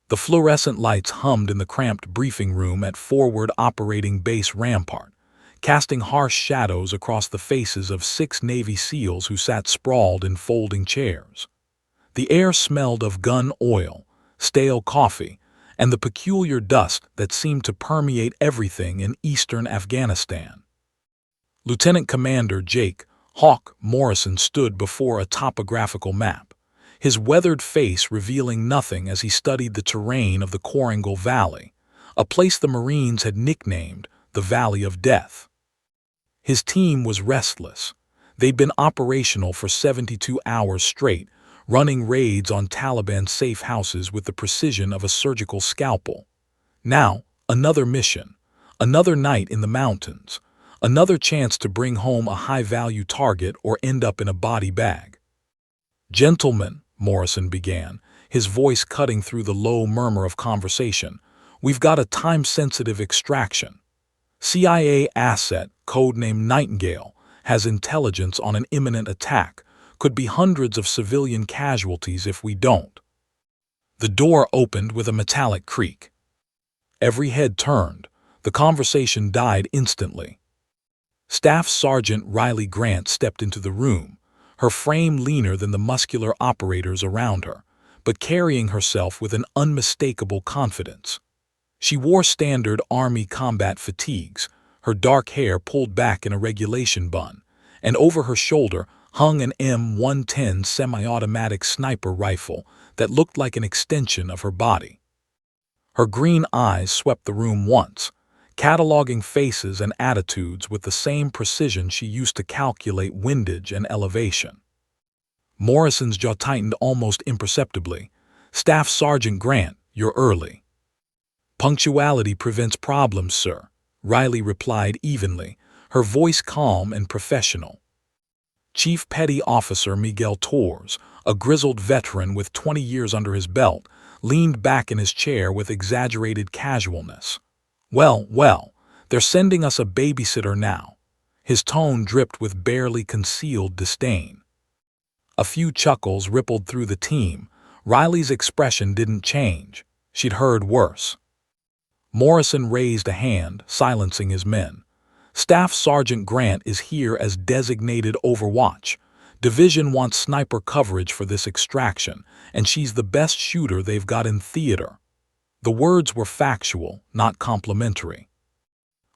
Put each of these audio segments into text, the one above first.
The fluorescent lights hummed in the cramped briefing room at Forward Operating Base Rampart, casting harsh shadows across the faces of 6 Navy SEALs who sat sprawled in folding chairs. The air smelled of gun oil, stale coffee, and the peculiar dust that seemed to permeate everything in eastern Afghanistan. Lieutenant Commander Jake "Hawk" Morrison stood before a topographical map, his weathered face revealing nothing as he studied the terrain of the Korengal Valley, a place the Marines had nicknamed the Valley of Death. His team was restless. They'd been operational for 72 hours straight, running raids on Taliban safe houses with the precision of a surgical scalpel. Now, another mission, another night in the mountains, another chance to bring home a high-value target or end up in a body bag. "Gentlemen," Morrison began, his voice cutting through the low murmur of conversation, "we've got a time-sensitive extraction. CIA asset, codenamed Nightingale, has intelligence on an imminent attack. Could be hundreds of civilian casualties if we don't." The door opened with a metallic creak. Every head turned. The conversation died instantly. Staff Sergeant Riley Grant stepped into the room, her frame leaner than the muscular operators around her, but carrying herself with an unmistakable confidence. She wore standard Army combat fatigues, her dark hair pulled back in a regulation bun, and over her shoulder hung an M110 semi-automatic sniper rifle that looked like an extension of her body. Her green eyes swept the room once, cataloging faces and attitudes with the same precision she used to calculate windage and elevation. Morrison's jaw tightened almost imperceptibly. "Staff Sergeant Grant, you're early." "Punctuality prevents problems, sir," Riley replied evenly, her voice calm and professional. Chief Petty Officer Miguel Torres, a grizzled veteran with 20 years under his belt, leaned back in his chair with exaggerated casualness. Well, they're sending us a babysitter now." His tone dripped with barely concealed disdain. A few chuckles rippled through the team. Riley's expression didn't change. She'd heard worse. Morrison raised a hand, silencing his men. "Staff Sergeant Grant is here as designated Overwatch. Division wants sniper coverage for this extraction, and she's the best shooter they've got in theater." The words were factual, not complimentary.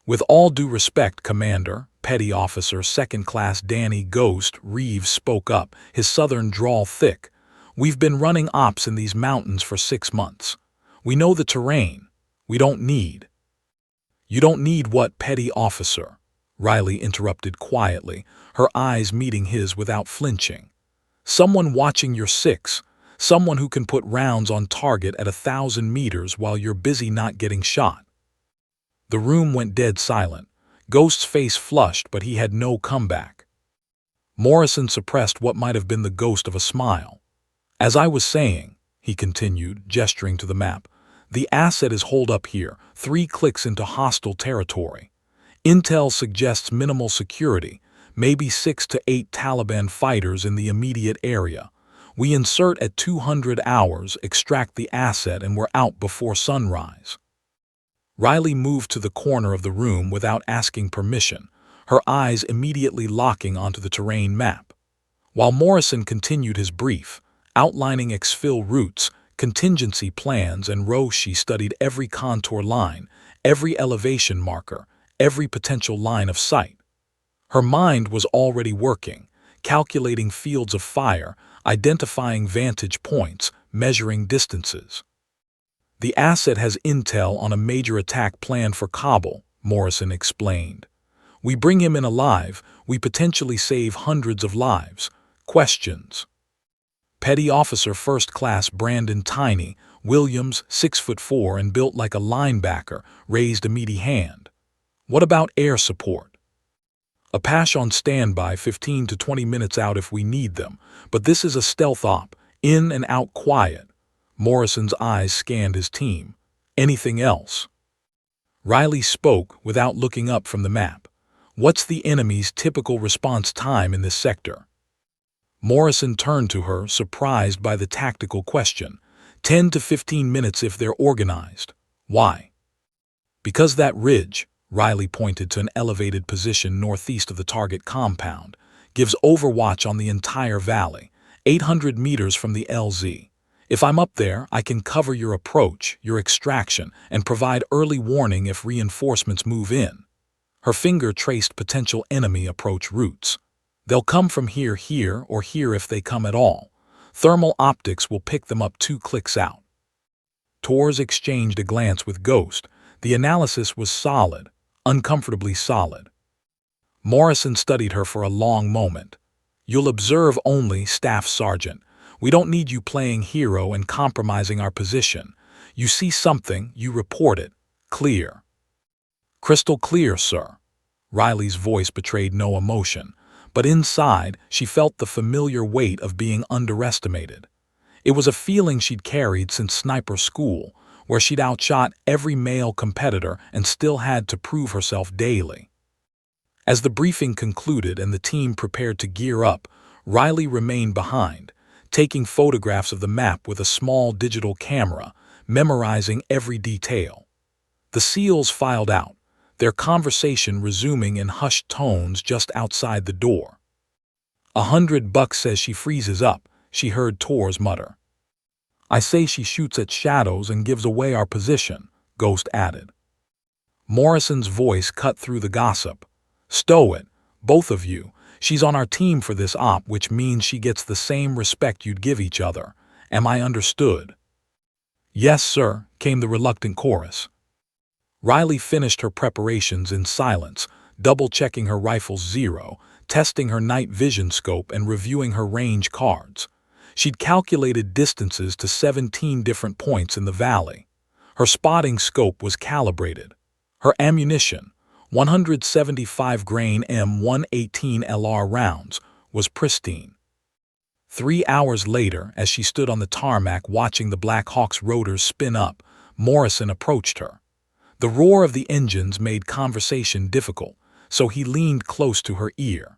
"With all due respect, Commander," Petty Officer Second Class Danny Ghost Reeves spoke up, his southern drawl thick, "we've been running ops in these mountains for 6 months. We know the terrain. We don't need—" "You don't need what, Petty Officer?" Riley interrupted quietly, her eyes meeting his without flinching. "Someone watching your 6, someone who can put rounds on target at 1,000 meters while you're busy not getting shot." The room went dead silent. Ghost's face flushed, but he had no comeback. Morrison suppressed what might have been the ghost of a smile. "As I was saying," he continued, gesturing to the map, "the asset is holed up here, 3 clicks into hostile territory. Intel suggests minimal security, maybe 6 to 8 Taliban fighters in the immediate area. We insert at 200 hours, extract the asset, and we're out before sunrise." Riley moved to the corner of the room without asking permission, her eyes immediately locking onto the terrain map. While Morrison continued his brief, outlining exfil routes, contingency plans, and rows, she studied every contour line, every elevation marker, every potential line of sight. Her mind was already working, calculating fields of fire, identifying vantage points, measuring distances. "The asset has intel on a major attack planned for Kabul," Morrison explained. "We bring him in alive, we potentially save hundreds of lives. Questions?" Petty Officer First Class Brandon Tiny Williams, 6'4" and built like a linebacker, raised a meaty hand. "What about air support?" "Apache on standby 15 to 20 minutes out if we need them, but this is a stealth op, in and out quiet." Morrison's eyes scanned his team. "Anything else?" Riley spoke without looking up from the map. "What's the enemy's typical response time in this sector?" Morrison turned to her, surprised by the tactical question. 10 to 15 minutes if they're organized. Why? Because that ridge, Riley pointed to an elevated position northeast of the target compound, gives overwatch on the entire valley, 800 meters from the LZ. If I'm up there, I can cover your approach, your extraction, and provide early warning if reinforcements move in. Her finger traced potential enemy approach routes. They'll come from here, or here if they come at all. Thermal optics will pick them up 2 clicks out. Tors exchanged a glance with Ghost. The analysis was solid, uncomfortably solid. Morrison studied her for a long moment. You'll observe only, Staff Sergeant. We don't need you playing hero and compromising our position. You see something, you report it. Clear. Crystal clear, sir. Riley's voice betrayed no emotion, but inside she felt the familiar weight of being underestimated. It was a feeling she'd carried since sniper school, where she'd outshot every male competitor and still had to prove herself daily. As the briefing concluded and the team prepared to gear up, Riley remained behind, taking photographs of the map with a small digital camera, memorizing every detail. The SEALs filed out, their conversation resuming in hushed tones just outside the door. $100 says she freezes up, she heard Tors mutter. I say she shoots at shadows and gives away our position, Ghost added. Morrison's voice cut through the gossip. Stow it, both of you. She's on our team for this op, which means she gets the same respect you'd give each other. Am I understood? Yes, sir, came the reluctant chorus. Riley finished her preparations in silence, double-checking her rifle's zero, testing her night vision scope and reviewing her range cards. She'd calculated distances to 17 different points in the valley. Her spotting scope was calibrated. Her ammunition, 175 grain M118 LR rounds, was pristine. 3 hours later, as she stood on the tarmac watching the Black Hawk's rotors spin up, Morrison approached her. The roar of the engines made conversation difficult, so he leaned close to her ear.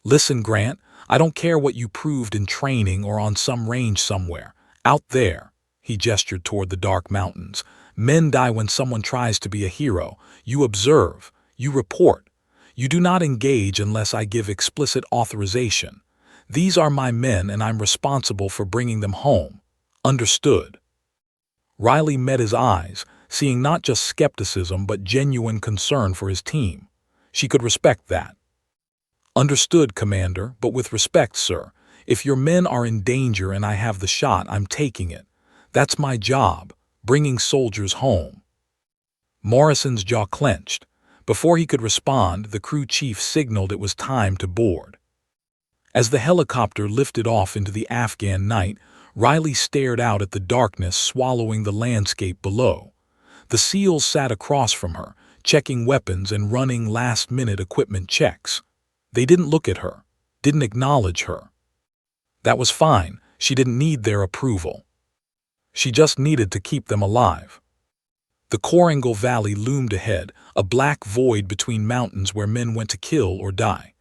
Listen, Grant, I don't care what you proved in training or on some range somewhere. Out there, he gestured toward the dark mountains. Men die when someone tries to be a hero. You observe, you report. You do not engage unless I give explicit authorization. These are my men and I'm responsible for bringing them home. Understood? Riley met his eyes, seeing not just skepticism but genuine concern for his team. She could respect that. Understood, Commander, but with respect, sir. If your men are in danger and I have the shot, I'm taking it. That's my job, bringing soldiers home. Morrison's jaw clenched. Before he could respond, the crew chief signaled it was time to board. As the helicopter lifted off into the Afghan night, Riley stared out at the darkness swallowing the landscape below. The SEALs sat across from her, checking weapons and running last-minute equipment checks. They didn't look at her, didn't acknowledge her. That was fine, she didn't need their approval. She just needed to keep them alive. The Korangal Valley loomed ahead, a black void between mountains where men went to kill or die.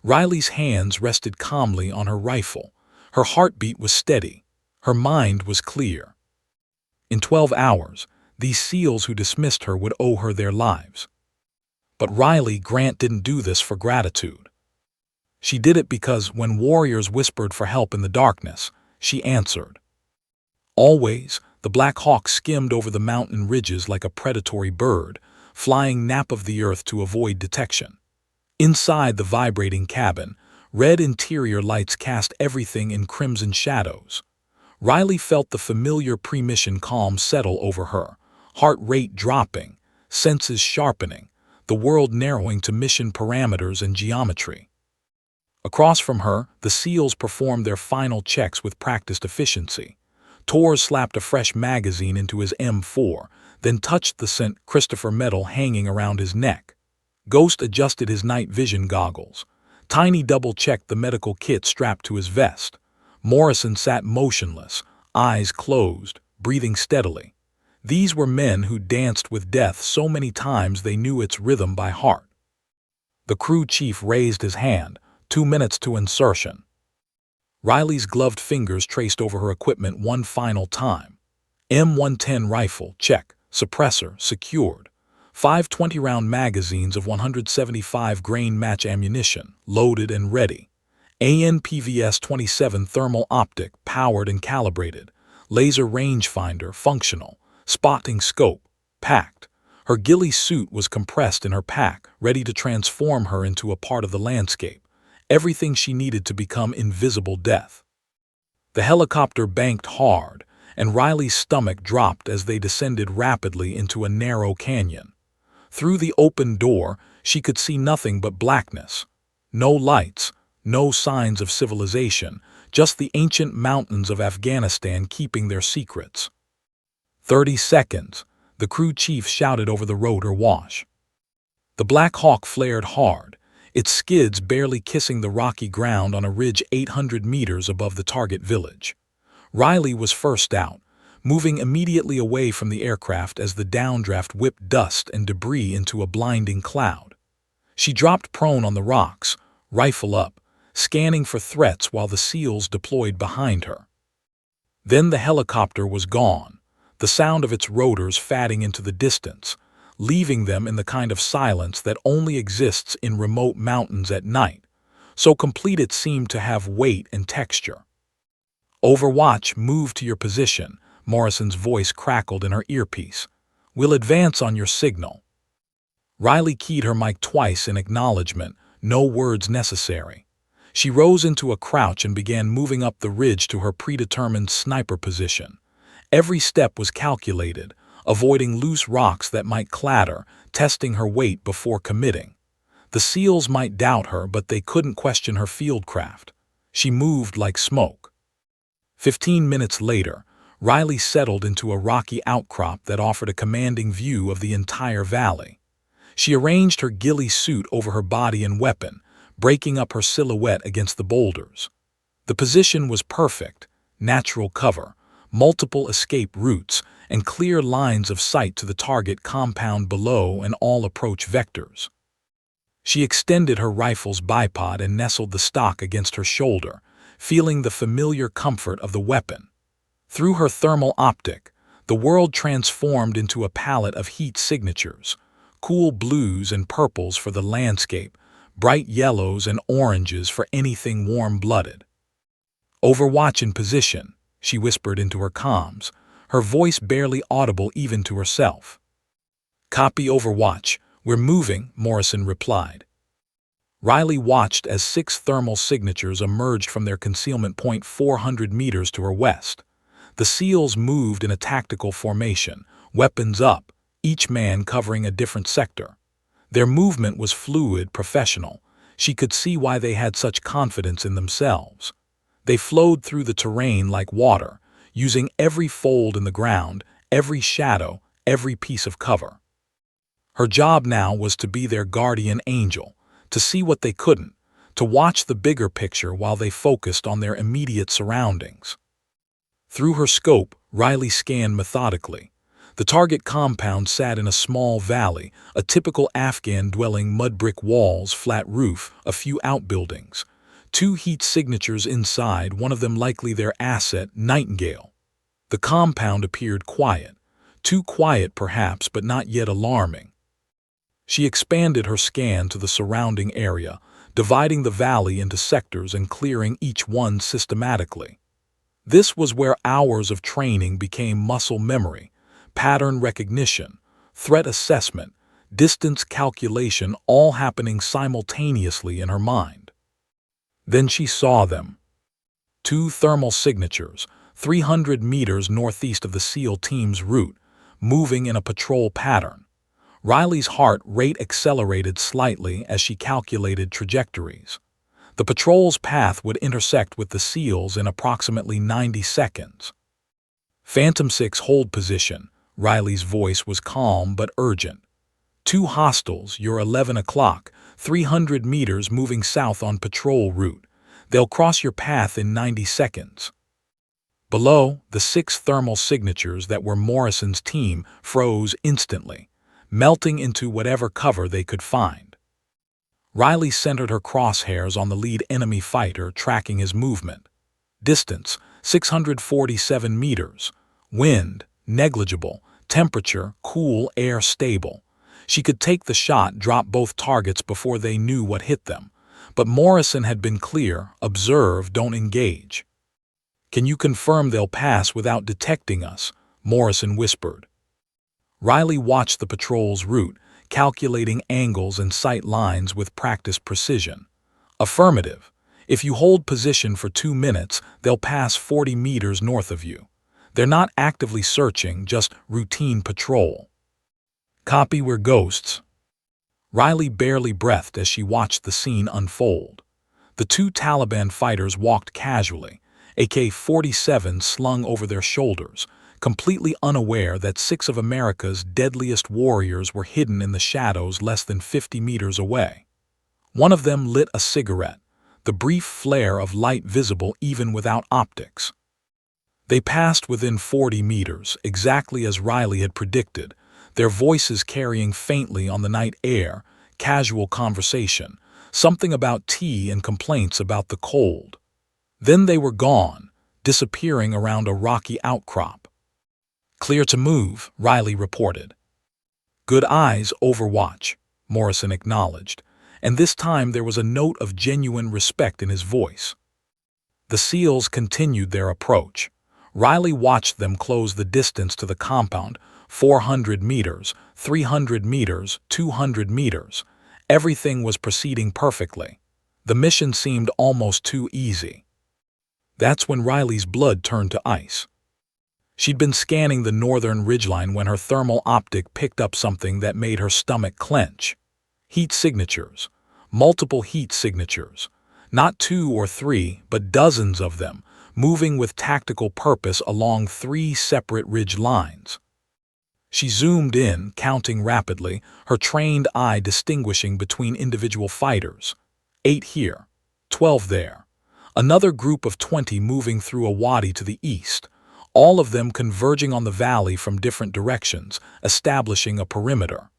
Riley's hands rested calmly on her rifle. Her heartbeat was steady. Her mind was clear. In 12 hours, these SEALs who dismissed her would owe her their lives. But Riley Grant didn't do this for gratitude. She did it because when warriors whispered for help in the darkness, she answered. Always, the Black Hawk skimmed over the mountain ridges like a predatory bird, flying nap of the earth to avoid detection. Inside the vibrating cabin, red interior lights cast everything in crimson shadows. Riley felt the familiar pre-mission calm settle over her, heart rate dropping, senses sharpening, the world narrowing to mission parameters and geometry. Across from her, the SEALs performed their final checks with practiced efficiency. Tors slapped a fresh magazine into his M4, then touched the St. Christopher medal hanging around his neck. Ghost adjusted his night vision goggles. Tiny double-checked the medical kit strapped to his vest. Morrison sat motionless, eyes closed, breathing steadily. These were men who danced with death so many times they knew its rhythm by heart. The crew chief raised his hand, 2 minutes to insertion. Riley's gloved fingers traced over her equipment one final time. M110 rifle, check. Suppressor, secured. 5 20-round magazines of 175 grain match ammunition, loaded and ready. ANPVS-27 thermal optic, powered and calibrated. Laser rangefinder, functional. Spotting scope, packed. Her ghillie suit was compressed in her pack, ready to transform her into a part of the landscape. Everything she needed to become invisible death. The helicopter banked hard, and Riley's stomach dropped as they descended rapidly into a narrow canyon. Through the open door, she could see nothing but blackness. No lights, no signs of civilization, just the ancient mountains of Afghanistan keeping their secrets. 30 seconds, the crew chief shouted over the rotor wash. The Black Hawk flared hard, its skids barely kissing the rocky ground on a ridge 800 meters above the target village. Riley was first out, moving immediately away from the aircraft as the downdraft whipped dust and debris into a blinding cloud. She dropped prone on the rocks, rifle up, scanning for threats while the SEALs deployed behind her. Then the helicopter was gone, the sound of its rotors fading into the distance, leaving them in the kind of silence that only exists in remote mountains at night, so complete it seemed to have weight and texture. Overwatch, move to your position, Morrison's voice crackled in her earpiece. We'll advance on your signal. Riley keyed her mic twice in acknowledgement, no words necessary. She rose into a crouch and began moving up the ridge to her predetermined sniper position. Every step was calculated, avoiding loose rocks that might clatter, testing her weight before committing. The SEALs might doubt her, but they couldn't question her fieldcraft. She moved like smoke. 15 minutes later, Riley settled into a rocky outcrop that offered a commanding view of the entire valley. She arranged her ghillie suit over her body and weapon, breaking up her silhouette against the boulders. The position was perfect, natural cover, multiple escape routes, and clear lines of sight to the target compound below and all approach vectors. She extended her rifle's bipod and nestled the stock against her shoulder, feeling the familiar comfort of the weapon. Through her thermal optic, the world transformed into a palette of heat signatures, cool blues and purples for the landscape, bright yellows and oranges for anything warm-blooded. Overwatch in position, she whispered into her comms, her voice barely audible even to herself. Copy Overwatch, we're moving, Morrison replied. Riley watched as 6 thermal signatures emerged from their concealment point 400 meters to her west. The SEALs moved in a tactical formation, weapons up, each man covering a different sector. Their movement was fluid, professional. She could see why they had such confidence in themselves. They flowed through the terrain like water, using every fold in the ground, every shadow, every piece of cover. Her job now was to be their guardian angel, to see what they couldn't, to watch the bigger picture while they focused on their immediate surroundings. Through her scope, Riley scanned methodically. The target compound sat in a small valley, a typical Afghan dwelling, mud brick walls, flat roof, a few outbuildings. 2 heat signatures inside, one of them likely their asset, Nightingale. The compound appeared quiet. Too quiet perhaps, but not yet alarming. She expanded her scan to the surrounding area, dividing the valley into sectors and clearing each one systematically. This was where hours of training became muscle memory, pattern recognition, threat assessment, distance calculation, all happening simultaneously in her mind. Then she saw them. 2 thermal signatures, 300 meters northeast of the SEAL team's route, moving in a patrol pattern. Riley's heart rate accelerated slightly as she calculated trajectories. The patrol's path would intersect with the SEALs in approximately 90 seconds. Phantom 6 hold position. Riley's voice was calm but urgent. 2 hostiles, you're 11 o'clock, 300 meters moving south on patrol route. They'll cross your path in 90 seconds. Below, the 6 thermal signatures that were Morrison's team froze instantly, melting into whatever cover they could find. Riley centered her crosshairs on the lead enemy fighter, tracking his movement. Distance, 647 meters. Wind, negligible. Temperature, cool air stable. She could take the shot, drop both targets before they knew what hit them. But Morrison had been clear: observe, don't engage. Can you confirm they'll pass without detecting us? Morrison whispered. Riley watched the patrol's route, calculating angles and sight lines with practiced precision. Affirmative. If you hold position for 2 minutes, they'll pass 40 meters north of you. They're not actively searching, just routine patrol. Copy, we're ghosts. Riley barely breathed as she watched the scene unfold. The 2 Taliban fighters walked casually, AK-47 slung over their shoulders, completely unaware that 6 of America's deadliest warriors were hidden in the shadows less than 50 meters away. One of them lit a cigarette, the brief flare of light visible even without optics. They passed within 40 meters, exactly as Riley had predicted, their voices carrying faintly on the night air, casual conversation, something about tea and complaints about the cold. Then they were gone, disappearing around a rocky outcrop. Clear to move, Riley reported. Good eyes, Overwatch, Morrison acknowledged, and this time there was a note of genuine respect in his voice. The SEALs continued their approach. Riley watched them close the distance to the compound: 400 meters, 300 meters, 200 meters. Everything was proceeding perfectly. The mission seemed almost too easy. That's when Riley's blood turned to ice. She'd been scanning the northern ridgeline when her thermal optic picked up something that made her stomach clench. Heat signatures. Multiple heat signatures. Not 2 or 3, but dozens of them, moving with tactical purpose along 3 separate ridge lines. She zoomed in, counting rapidly, her trained eye distinguishing between individual fighters. 8 here, 12 there. Another group of 20 moving through a wadi to the east, all of them converging on the valley from different directions, establishing a perimeter.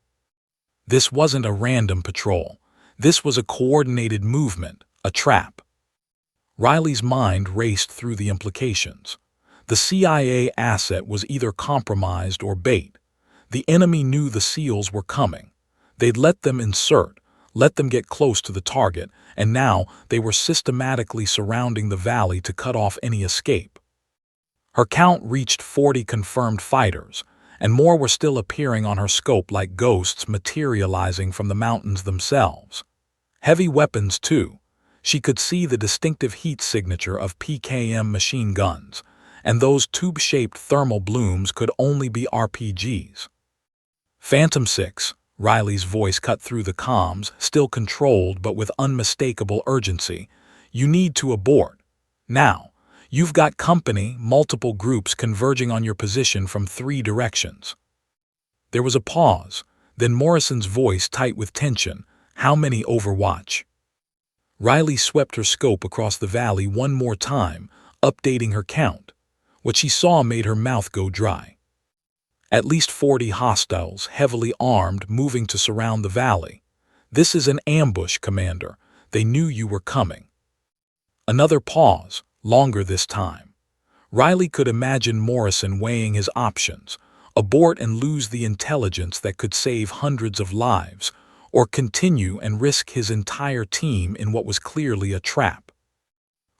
This wasn't a random patrol. This was a coordinated movement, a trap. Riley's mind raced through the implications. The CIA asset was either compromised or bait. The enemy knew the SEALs were coming. They'd let them insert, let them get close to the target, and now they were systematically surrounding the valley to cut off any escape. Her count reached 40 confirmed fighters, and more were still appearing on her scope like ghosts materializing from the mountains themselves. Heavy weapons, too. She could see the distinctive heat signature of PKM machine guns, and those tube-shaped thermal blooms could only be RPGs. Phantom 6, Riley's voice cut through the comms, still controlled but with unmistakable urgency. You need to abort. Now. You've got company, multiple groups converging on your position from 3 directions. There was a pause, then Morrison's voice tight with tension. How many, Overwatch? Riley swept her scope across the valley one more time, updating her count. What she saw made her mouth go dry. At least 40 hostiles, heavily armed, moving to surround the valley. This is an ambush, Commander. They knew you were coming. Another pause. Longer this time. Riley could imagine Morrison weighing his options: abort and lose the intelligence that could save hundreds of lives, or continue and risk his entire team in what was clearly a trap.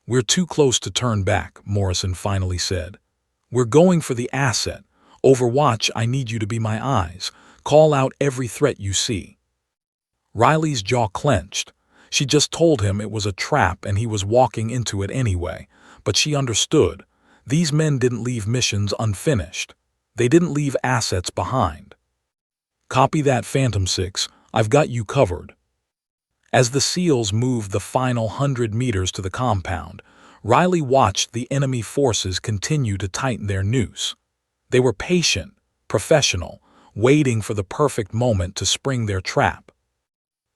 We're too close to turn back, Morrison finally said. We're going for the asset. Overwatch, I need you to be my eyes. Call out every threat you see. Riley's jaw clenched. She just told him it was a trap and he was walking into it anyway, but she understood. These men didn't leave missions unfinished. They didn't leave assets behind. Copy that, Phantom 6. I've got you covered. As the SEALs moved the final 100 meters to the compound, Riley watched the enemy forces continue to tighten their noose. They were patient, professional, waiting for the perfect moment to spring their trap.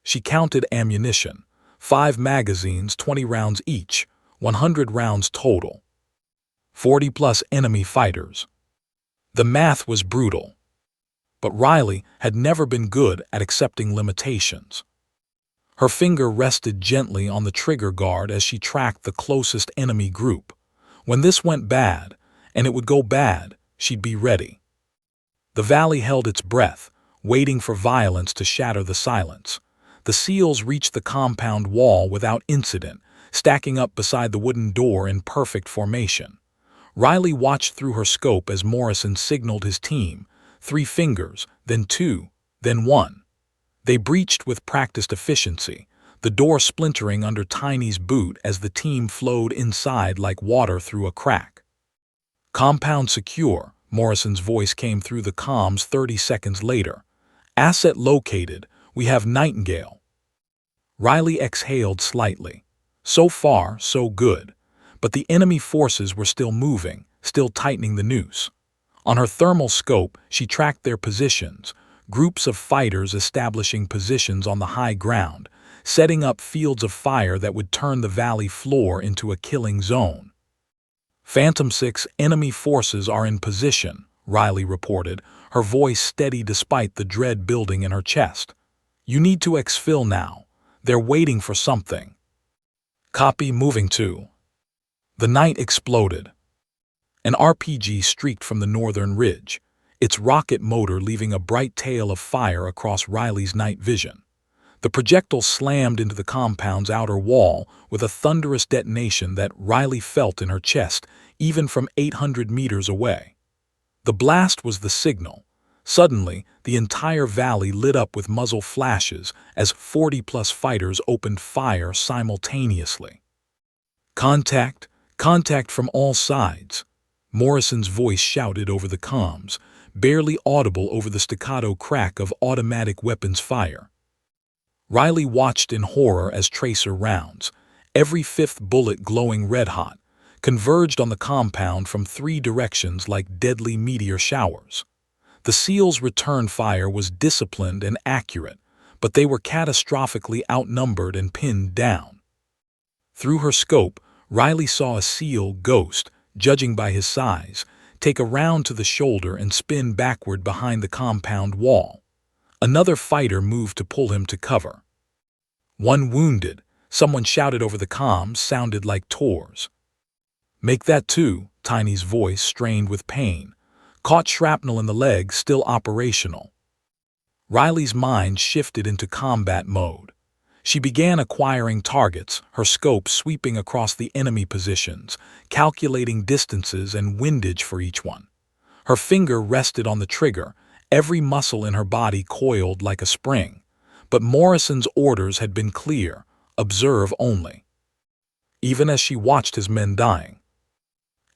She counted ammunition: 5 magazines, 20 rounds each, 100 rounds total. 40+ enemy fighters. The math was brutal. But Riley had never been good at accepting limitations. Her finger rested gently on the trigger guard as she tracked the closest enemy group. When this went bad, and it would go bad, she'd be ready. The valley held its breath, waiting for violence to shatter the silence. The SEALs reached the compound wall without incident, stacking up beside the wooden door in perfect formation. Riley watched through her scope as Morrison signaled his team, 3 fingers, then 2, then 1. They breached with practiced efficiency, the door splintering under Tiny's boot as the team flowed inside like water through a crack. Compound secure, Morrison's voice came through the comms 30 seconds later. Asset located, we have Nightingale. Riley exhaled slightly. So far, so good. But the enemy forces were still moving, still tightening the noose. On her thermal scope, she tracked their positions, groups of fighters establishing positions on the high ground, setting up fields of fire that would turn the valley floor into a killing zone. Phantom 6 enemy forces are in position, Riley reported, her voice steady despite the dread building in her chest. You need to exfil now. They're waiting for something. Copy, moving to. The night exploded. An RPG streaked from the northern ridge, its rocket motor leaving a bright tail of fire across Riley's night vision. The projectile slammed into the compound's outer wall with a thunderous detonation that Riley felt in her chest, even from 800 meters away. The blast was the signal. Suddenly, the entire valley lit up with muzzle flashes as 40-plus fighters opened fire simultaneously. Contact! Contact from all sides! Morrison's voice shouted over the comms, barely audible over the staccato crack of automatic weapons fire. Riley watched in horror as tracer rounds, every 5th bullet glowing red-hot, converged on the compound from 3 directions like deadly meteor showers. The SEALs' return fire was disciplined and accurate, but they were catastrophically outnumbered and pinned down. Through her scope, Riley saw a SEAL, Ghost, judging by his size, take a round to the shoulder and spin backward behind the compound wall. Another fighter moved to pull him to cover. One wounded, someone shouted over the comms, sounded like Tor's. Make that 2, Tiny's voice strained with pain. Caught shrapnel in the leg, still operational. Riley's mind shifted into combat mode. She began acquiring targets, her scope sweeping across the enemy positions, calculating distances and windage for each one. Her finger rested on the trigger, every muscle in her body coiled like a spring. But Morrison's orders had been clear: observe only. Even as she watched his men dying.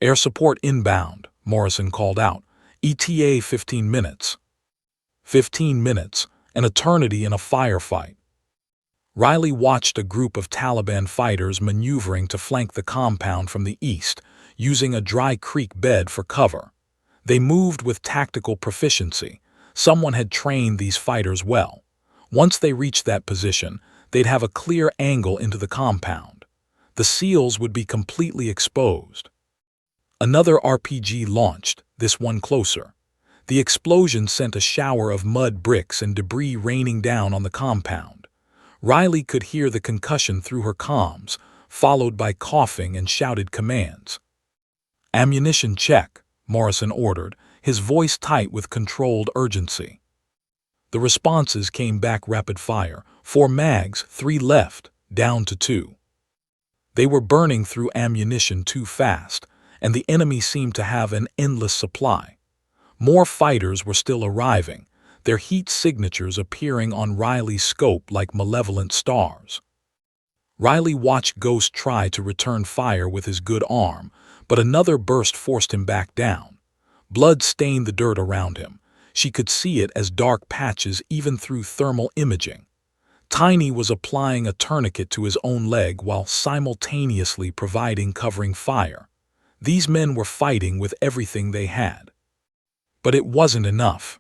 Air support inbound, Morrison called out. ETA 15 minutes. 15 minutes, an eternity in a firefight. Riley watched a group of Taliban fighters maneuvering to flank the compound from the east, using a dry creek bed for cover. They moved with tactical proficiency. Someone had trained these fighters well. Once they reached that position, they'd have a clear angle into the compound. The SEALs would be completely exposed. Another RPG launched, this one closer. The explosion sent a shower of mud bricks and debris raining down on the compound. Riley could hear the concussion through her comms, followed by coughing and shouted commands. Ammunition check, Morrison ordered, his voice tight with controlled urgency. The responses came back rapid fire, 4 mags, 3 left, down to 2. They were burning through ammunition too fast, and the enemy seemed to have an endless supply. More fighters were still arriving, their heat signatures appearing on Riley's scope like malevolent stars. Riley watched Ghost try to return fire with his good arm, but another burst forced him back down. Blood stained the dirt around him. She could see it as dark patches even through thermal imaging. Tiny was applying a tourniquet to his own leg while simultaneously providing covering fire. These men were fighting with everything they had. But it wasn't enough.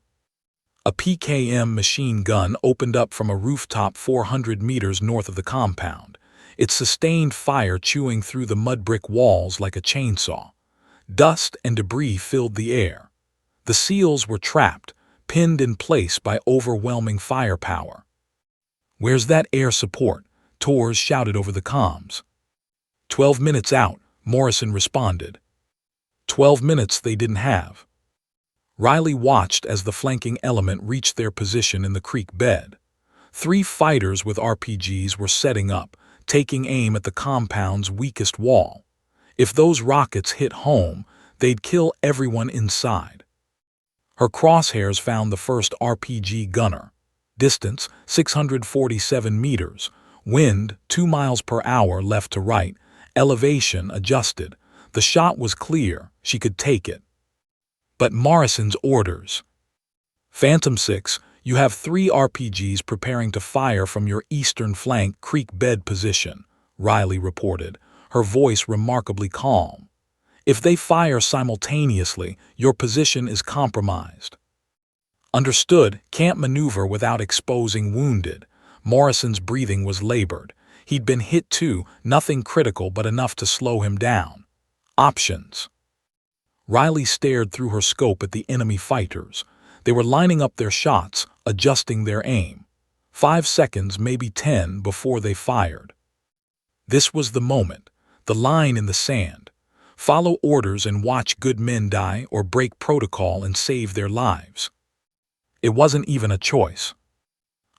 A PKM machine gun opened up from a rooftop 400 meters north of the compound, its sustained fire chewing through the mud brick walls like a chainsaw. Dust and debris filled the air. The SEALs were trapped, pinned in place by overwhelming firepower. "Where's that air support?" Tors shouted over the comms. 12 minutes out, Morrison responded. 12 minutes they didn't have. Riley watched as the flanking element reached their position in the creek bed. 3 fighters with RPGs were setting up, taking aim at the compound's weakest wall. If those rockets hit home, they'd kill everyone inside. Her crosshairs found the first RPG gunner. Distance, 647 meters. Wind, 2 miles per hour left to right. Elevation adjusted. The shot was clear. She could take it. But Morrison's orders. Phantom 6, you have 3 RPGs preparing to fire from your eastern flank creek bed position, Riley reported, her voice remarkably calm. If they fire simultaneously, your position is compromised. Understood, can't maneuver without exposing wounded. Morrison's breathing was labored. He'd been hit too, nothing critical but enough to slow him down. Options. Riley stared through her scope at the enemy fighters. They were lining up their shots, adjusting their aim. 5 seconds, maybe 10, before they fired. This was the moment, the line in the sand. Follow orders and watch good men die or break protocol and save their lives. It wasn't even a choice.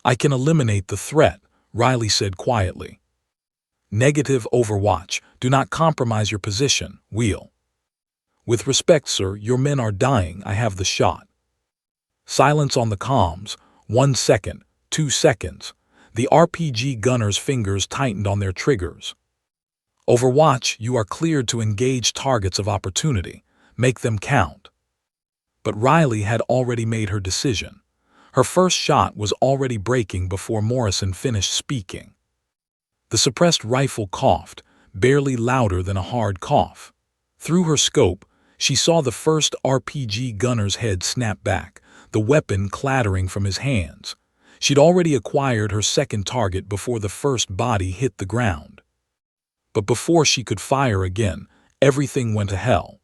I can eliminate the threat, Riley said quietly. Negative, Overwatch. Do not compromise your position, Wheel. With respect, sir, your men are dying. I have the shot. Silence on the comms. 1 second, 2 seconds. The RPG gunner's fingers tightened on their triggers. Overwatch, you are cleared to engage targets of opportunity. Make them count. But Riley had already made her decision. Her first shot was already breaking before Morrison finished speaking. The suppressed rifle coughed, barely louder than a hard cough. Through her scope, she saw the first RPG gunner's head snap back, the weapon clattering from his hands. She'd already acquired her second target before the first body hit the ground. But before she could fire again, everything went to hell.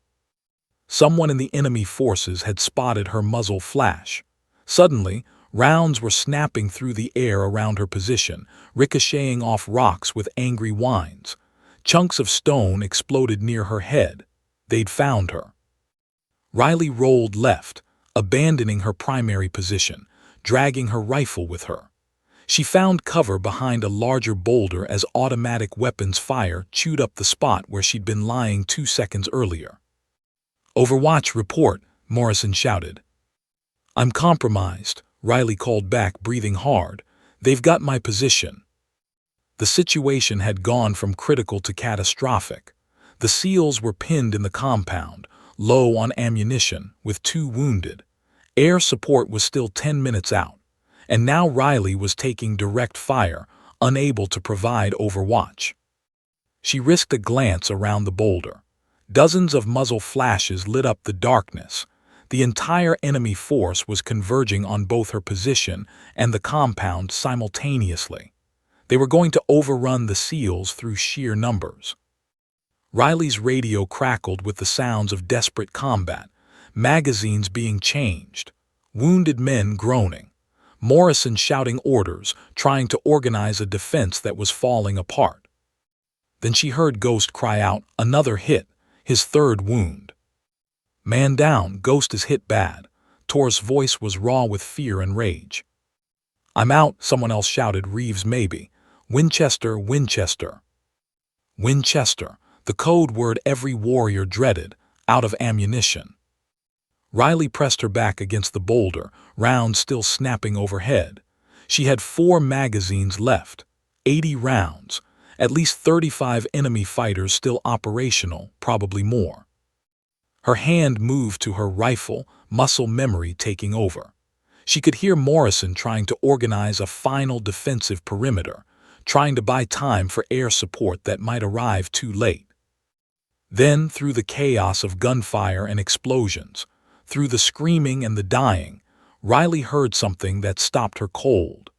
Someone in the enemy forces had spotted her muzzle flash. Suddenly, rounds were snapping through the air around her position, ricocheting off rocks with angry whines. Chunks of stone exploded near her head. They'd found her. Riley rolled left, abandoning her primary position, dragging her rifle with her. She found cover behind a larger boulder as automatic weapons fire chewed up the spot where she'd been lying 2 seconds earlier. Overwatch, report, Morrison shouted. I'm compromised, Riley called back, breathing hard. They've got my position. The situation had gone from critical to catastrophic. The SEALs were pinned in the compound, low on ammunition, with 2 wounded. Air support was still 10 minutes out, and now Riley was taking direct fire, unable to provide overwatch. She risked a glance around the boulder. Dozens of muzzle flashes lit up the darkness. The entire enemy force was converging on both her position and the compound simultaneously. They were going to overrun the SEALs through sheer numbers. Riley's radio crackled with the sounds of desperate combat, magazines being changed, wounded men groaning, Morrison shouting orders, trying to organize a defense that was falling apart. Then she heard Ghost cry out, another hit, his 3rd wound. Man down, Ghost is hit bad. Tor's voice was raw with fear and rage. I'm out, someone else shouted, Reeves maybe. Winchester, Winchester. Winchester, the code word every warrior dreaded, out of ammunition. Riley pressed her back against the boulder, rounds still snapping overhead. She had 4 magazines left, 80 rounds, at least 35 enemy fighters still operational, probably more. Her hand moved to her rifle, muscle memory taking over. She could hear Morrison trying to organize a final defensive perimeter, trying to buy time for air support that might arrive too late. Then, through the chaos of gunfire and explosions, through the screaming and the dying, Riley heard something that stopped her cold.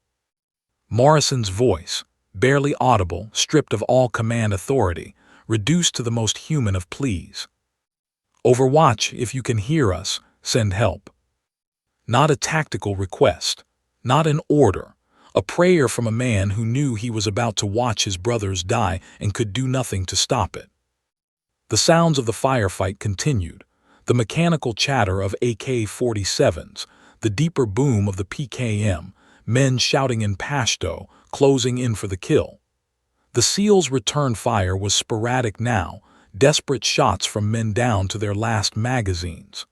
Morrison's voice, barely audible, stripped of all command authority, reduced to the most human of pleas. Overwatch, if you can hear us, send help. Not a tactical request, not an order, a prayer from a man who knew he was about to watch his brothers die and could do nothing to stop it. The sounds of the firefight continued, the mechanical chatter of AK-47s, the deeper boom of the PKM, men shouting in Pashto, closing in for the kill. The SEALs' return fire was sporadic now, desperate shots from men down to their last magazines.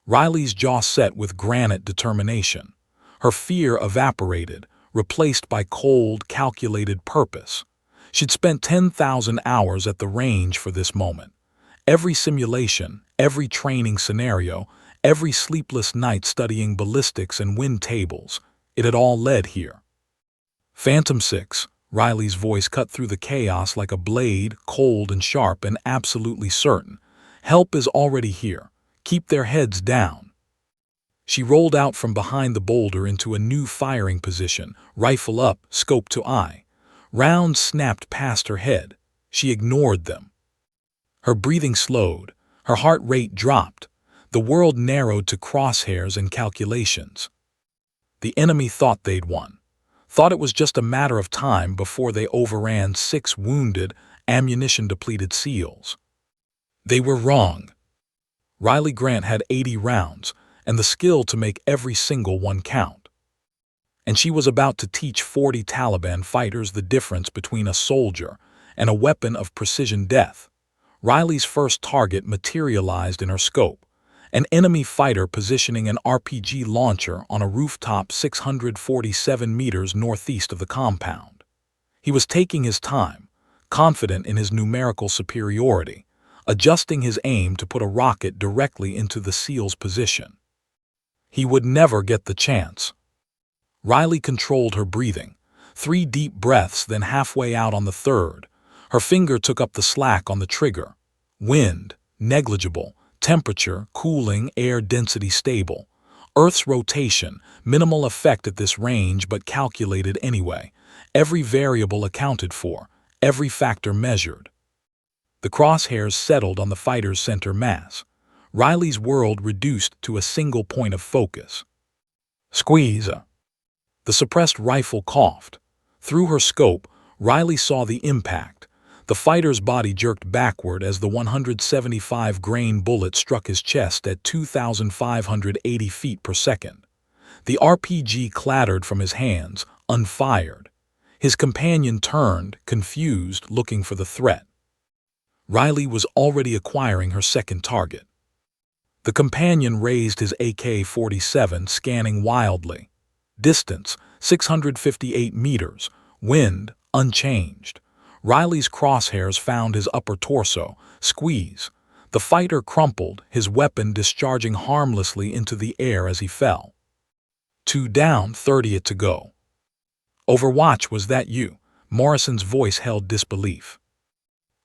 Riley's jaw set with granite determination. Her fear evaporated, replaced by cold, calculated purpose. She'd spent 10,000 hours at the range for this moment. Every simulation, every training scenario, every sleepless night studying ballistics and wind tables, it had all led here. Phantom 6, Riley's voice cut through the chaos like a blade, cold and sharp and absolutely certain. Help is already here. Keep their heads down. She rolled out from behind the boulder into a new firing position, rifle up, scope to eye. Rounds snapped past her head. She ignored them. Her breathing slowed. Her heart rate dropped. The world narrowed to crosshairs and calculations. The enemy thought they'd won. Thought it was just a matter of time before they overran 6 wounded, ammunition-depleted SEALs. They were wrong. Riley Grant had 80 rounds and the skill to make every single one count. And she was about to teach 40 Taliban fighters the difference between a soldier and a weapon of precision death. Riley's first target materialized in her scope, an enemy fighter positioning an RPG launcher on a rooftop 647 meters northeast of the compound. He was taking his time, confident in his numerical superiority, adjusting his aim to put a rocket directly into the SEAL's position. He would never get the chance. Riley controlled her breathing, 3 deep breaths, then halfway out on the third. Her finger took up the slack on the trigger. Wind, negligible. Temperature, cooling, air density stable. Earth's rotation, minimal effect at this range but calculated anyway. Every variable accounted for, every factor measured. The crosshairs settled on the fighter's center mass. Riley's world reduced to a single point of focus. Squeeze. The suppressed rifle coughed. Through her scope, Riley saw the impact. The fighter's body jerked backward as the 175-grain bullet struck his chest at 2,580 feet per second. The RPG clattered from his hands, unfired. His companion turned, confused, looking for the threat. Riley was already acquiring her second target. The companion raised his AK-47, scanning wildly. Distance, 658 meters. Wind, unchanged. Riley's crosshairs found his upper torso. Squeeze. The fighter crumpled, his weapon discharging harmlessly into the air as he fell. 2 down, 30 to go. Overwatch, was that you? Morrison's voice held disbelief.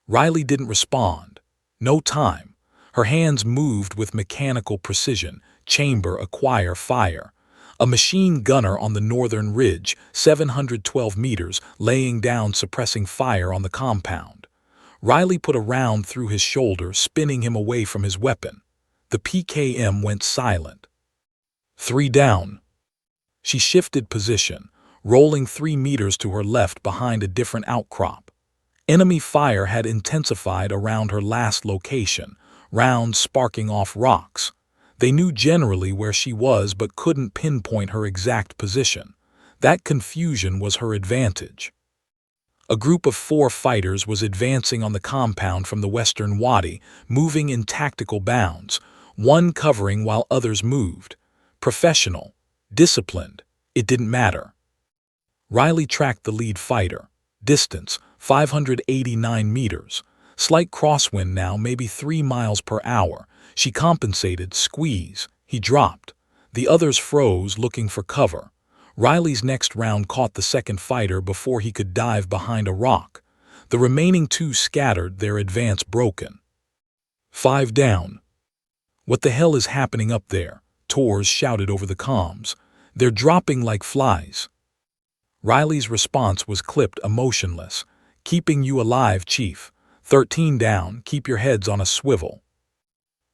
Riley didn't respond. No time. Her hands moved with mechanical precision. Chamber, acquire, fire. A machine gunner on the northern ridge, 712 meters, laying down suppressing fire on the compound. Riley put a round through his shoulder, spinning him away from his weapon. The PKM went silent. 3 down. She shifted position, rolling 3 meters to her left behind a different outcrop. Enemy fire had intensified around her last location, rounds sparking off rocks. They knew generally where she was but couldn't pinpoint her exact position. That confusion was her advantage. A group of 4 fighters was advancing on the compound from the western wadi, moving in tactical bounds, one covering while others moved. Professional, disciplined, it didn't matter. Riley tracked the lead fighter. Distance, 589 meters. Slight crosswind now, maybe 3 miles per hour. She compensated. Squeeze. He dropped. The others froze, looking for cover. Riley's next round caught the second fighter before he could dive behind a rock. The remaining 2 scattered, their advance broken. 5 down. What the hell is happening up there? Tors shouted over the comms. They're dropping like flies. Riley's response was clipped, emotionless. Keeping you alive, Chief. 13 down, keep your heads on a swivel.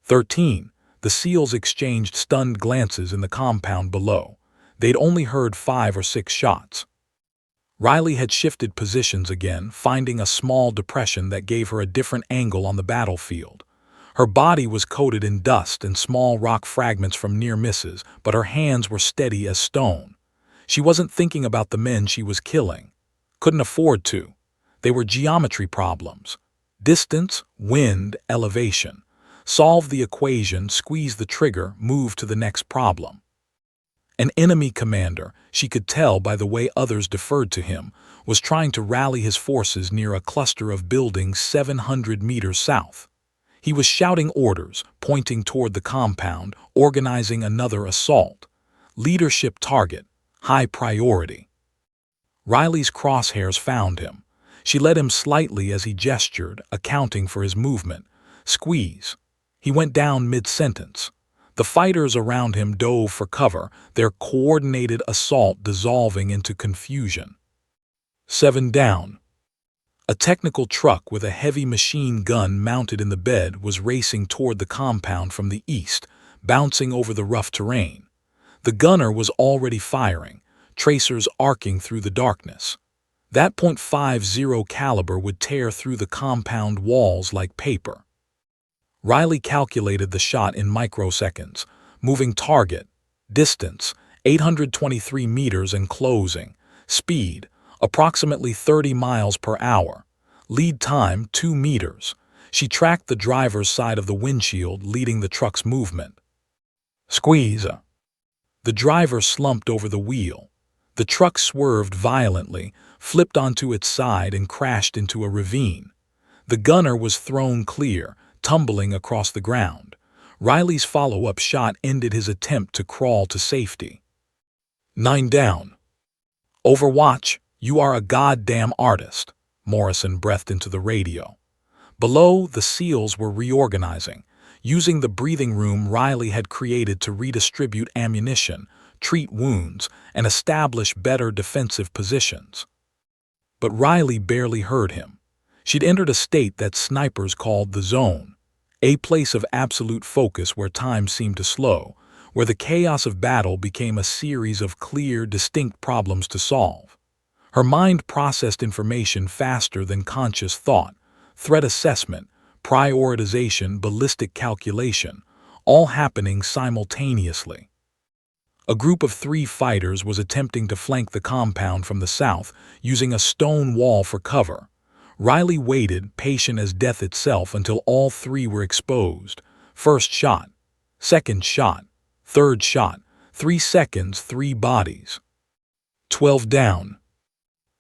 13. The SEALs exchanged stunned glances in the compound below. They'd only heard 5 or 6 shots. Riley had shifted positions again, finding a small depression that gave her a different angle on the battlefield. Her body was coated in dust and small rock fragments from near misses, but her hands were steady as stone. She wasn't thinking about the men she was killing. Couldn't afford to. They were geometry problems. Distance, wind, elevation. Solve the equation, squeeze the trigger, move to the next problem. An enemy commander, she could tell by the way others deferred to him, was trying to rally his forces near a cluster of buildings 700 meters south. He was shouting orders, pointing toward the compound, organizing another assault. Leadership target, high priority. Riley's crosshairs found him. She led him slightly as he gestured, accounting for his movement. Squeeze. He went down mid-sentence. The fighters around him dove for cover, their coordinated assault dissolving into confusion. 7 down. A technical truck with a heavy machine gun mounted in the bed was racing toward the compound from the east, bouncing over the rough terrain. The gunner was already firing, tracers arcing through the darkness. That .50 caliber would tear through the compound walls like paper. Riley calculated the shot in microseconds, moving target, distance, 823 meters and closing, speed, approximately 30 miles per hour, lead time 2 meters. She tracked the driver's side of the windshield, leading the truck's movement. Squeeze. The driver slumped over the wheel. The truck swerved violently, flipped onto its side and crashed into a ravine. The gunner was thrown clear, tumbling across the ground. Riley's follow-up shot ended his attempt to crawl to safety. 9 down. Overwatch, you are a goddamn artist, Morrison breathed into the radio. Below, the SEALs were reorganizing, using the breathing room Riley had created to redistribute ammunition, treat wounds, and establish better defensive positions. But Riley barely heard him. She'd entered a state that snipers called the zone, a place of absolute focus where time seemed to slow, where the chaos of battle became a series of clear, distinct problems to solve. Her mind processed information faster than conscious thought, threat assessment, prioritization, ballistic calculation, all happening simultaneously. A group of 3 fighters was attempting to flank the compound from the south, using a stone wall for cover. Riley waited, patient as death itself, until all 3 were exposed. First shot, second shot, third shot, 3 seconds, 3 bodies. 12 down.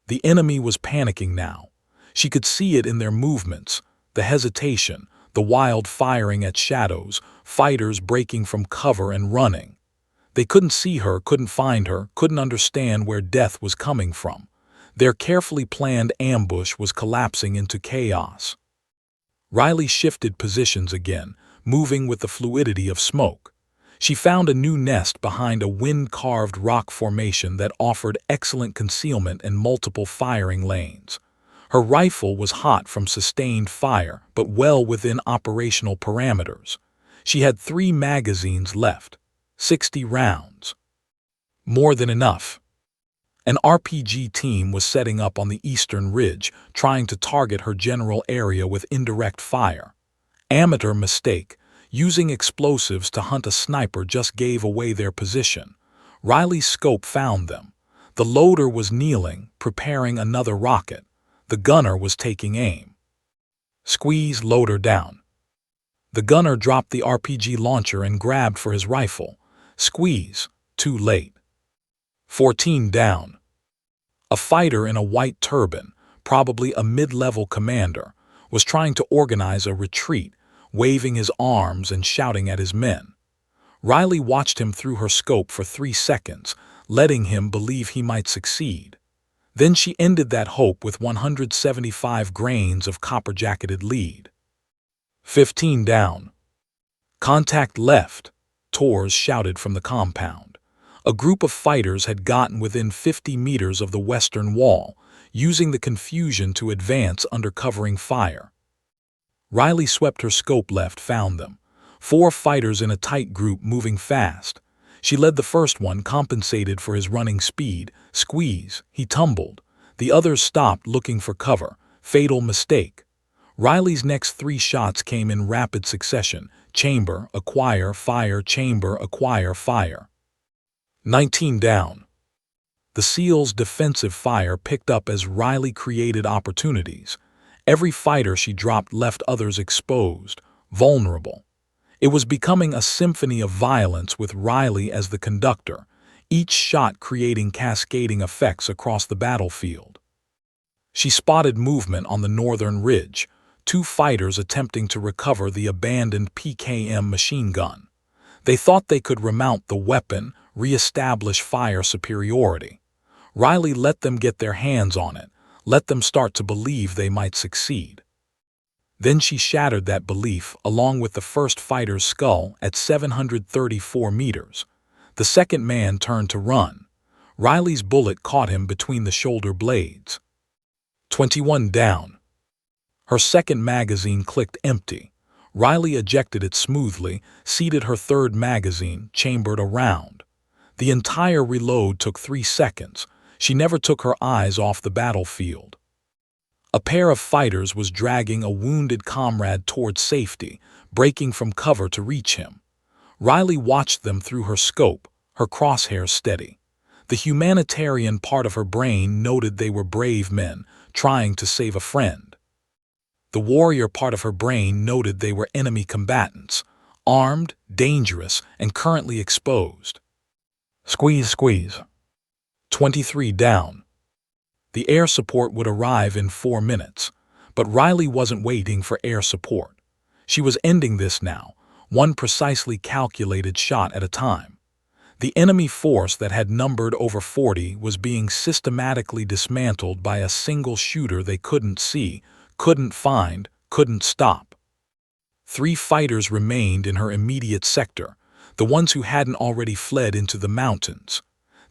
The enemy was panicking now. She could see it in their movements, the hesitation, the wild firing at shadows, fighters breaking from cover and running. They couldn't see her, couldn't find her, couldn't understand where death was coming from. Their carefully planned ambush was collapsing into chaos. Riley shifted positions again, moving with the fluidity of smoke. She found a new nest behind a wind-carved rock formation that offered excellent concealment and multiple firing lanes. Her rifle was hot from sustained fire, but well within operational parameters. She had 3 magazines left, 60 rounds. More than enough. An RPG team was setting up on the eastern ridge, trying to target her general area with indirect fire. Amateur mistake. Using explosives to hunt a sniper just gave away their position. Riley's scope found them. The loader was kneeling, preparing another rocket. The gunner was taking aim. Squeeze loader down. The gunner dropped the RPG launcher and grabbed for his rifle. Squeeze, too late. 14 down. A fighter in a white turban, probably a mid-level commander, was trying to organize a retreat, waving his arms and shouting at his men. Riley watched him through her scope for 3 seconds, letting him believe he might succeed. Then she ended that hope with 175 grains of copper-jacketed lead. 15 down. Contact left, Tors shouted from the compound. A group of fighters had gotten within 50 meters of the western wall, using the confusion to advance under covering fire. Riley swept her scope left, found them. 4 fighters in a tight group moving fast. She led the first one, compensated for his running speed. Squeeze, he tumbled. The others stopped looking for cover. Fatal mistake. Riley's next 3 shots came in rapid succession. Chamber, acquire, fire, chamber, acquire, fire. 19 down. The SEAL's defensive fire picked up as Riley created opportunities. Every fighter she dropped left others exposed, vulnerable. It was becoming a symphony of violence with Riley as the conductor, each shot creating cascading effects across the battlefield. She spotted movement on the northern ridge, 2 fighters attempting to recover the abandoned PKM machine gun. They thought they could remount the weapon, re-establish fire superiority. Riley let them get their hands on it, let them start to believe they might succeed. Then she shattered that belief along with the first fighter's skull at 734 meters. The second man turned to run. Riley's bullet caught him between the shoulder blades. 21 down. Her second magazine clicked empty. Riley ejected it smoothly, seated her third magazine, chambered a round. The entire reload took 3 seconds. She never took her eyes off the battlefield. A pair of fighters was dragging a wounded comrade toward safety, breaking from cover to reach him. Riley watched them through her scope, her crosshairs steady. The humanitarian part of her brain noted they were brave men, trying to save a friend. The warrior part of her brain noted they were enemy combatants, armed, dangerous, and currently exposed. Squeeze, squeeze. 23 down. The air support would arrive in 4 minutes, but Riley wasn't waiting for air support. She was ending this now, one precisely calculated shot at a time. The enemy force that had numbered over 40 was being systematically dismantled by a single shooter they couldn't see, couldn't find, couldn't stop. 3 fighters remained in her immediate sector, the ones who hadn't already fled into the mountains.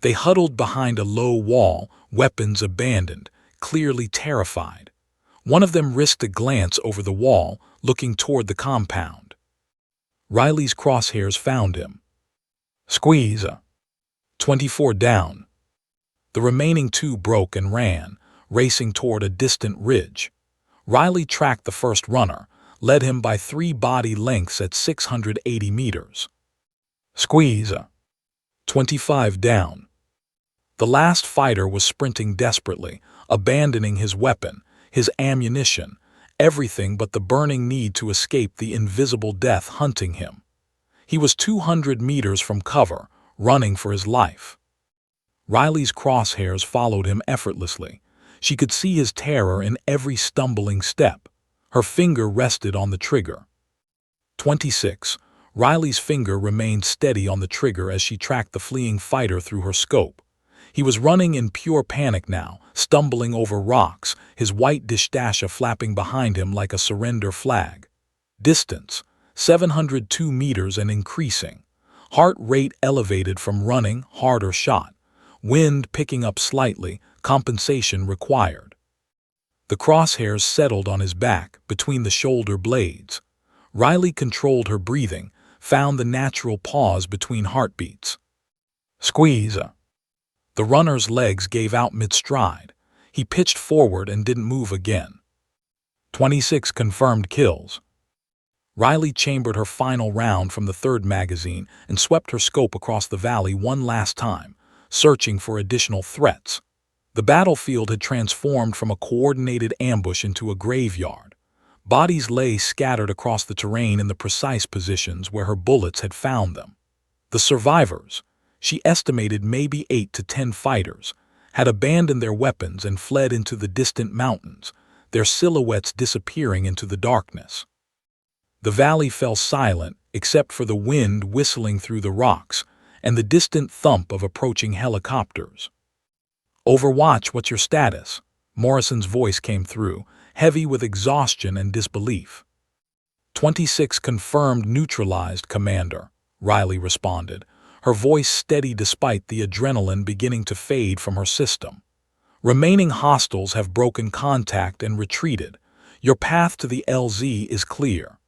They huddled behind a low wall, weapons abandoned, clearly terrified. One of them risked a glance over the wall, looking toward the compound. Riley's crosshairs found him. Squeeze. 24 down. The remaining 2 broke and ran, racing toward a distant ridge. Riley tracked the first runner, led him by 3 body lengths at 680 meters. Squeeze. 25 down. The last fighter was sprinting desperately, abandoning his weapon, his ammunition, everything but the burning need to escape the invisible death hunting him. He was 200 meters from cover, running for his life. Riley's crosshairs followed him effortlessly. She could see his terror in every stumbling step. Her finger rested on the trigger. 26. Riley's finger remained steady on the trigger as she tracked the fleeing fighter through her scope. He was running in pure panic now, stumbling over rocks, his white dishdasha flapping behind him like a surrender flag. Distance, 702 meters and increasing. Heart rate elevated from running, harder shot. Wind picking up slightly, compensation required. The crosshairs settled on his back, between the shoulder blades. Riley controlled her breathing, found the natural pause between heartbeats. Squeeze. The runner's legs gave out mid-stride. He pitched forward and didn't move again. 26 confirmed kills. Riley chambered her final round from the third magazine and swept her scope across the valley one last time, searching for additional threats. The battlefield had transformed from a coordinated ambush into a graveyard. Bodies lay scattered across the terrain in the precise positions where her bullets had found them. The survivors, she estimated maybe 8 to 10 fighters, had abandoned their weapons and fled into the distant mountains, their silhouettes disappearing into the darkness. The valley fell silent except for the wind whistling through the rocks and the distant thump of approaching helicopters. Overwatch, what's your status? Morrison's voice came through, heavy with exhaustion and disbelief. 26 confirmed neutralized, Commander, Riley responded, her voice steady despite the adrenaline beginning to fade from her system. Remaining hostiles have broken contact and retreated. Your path to the LZ is clear.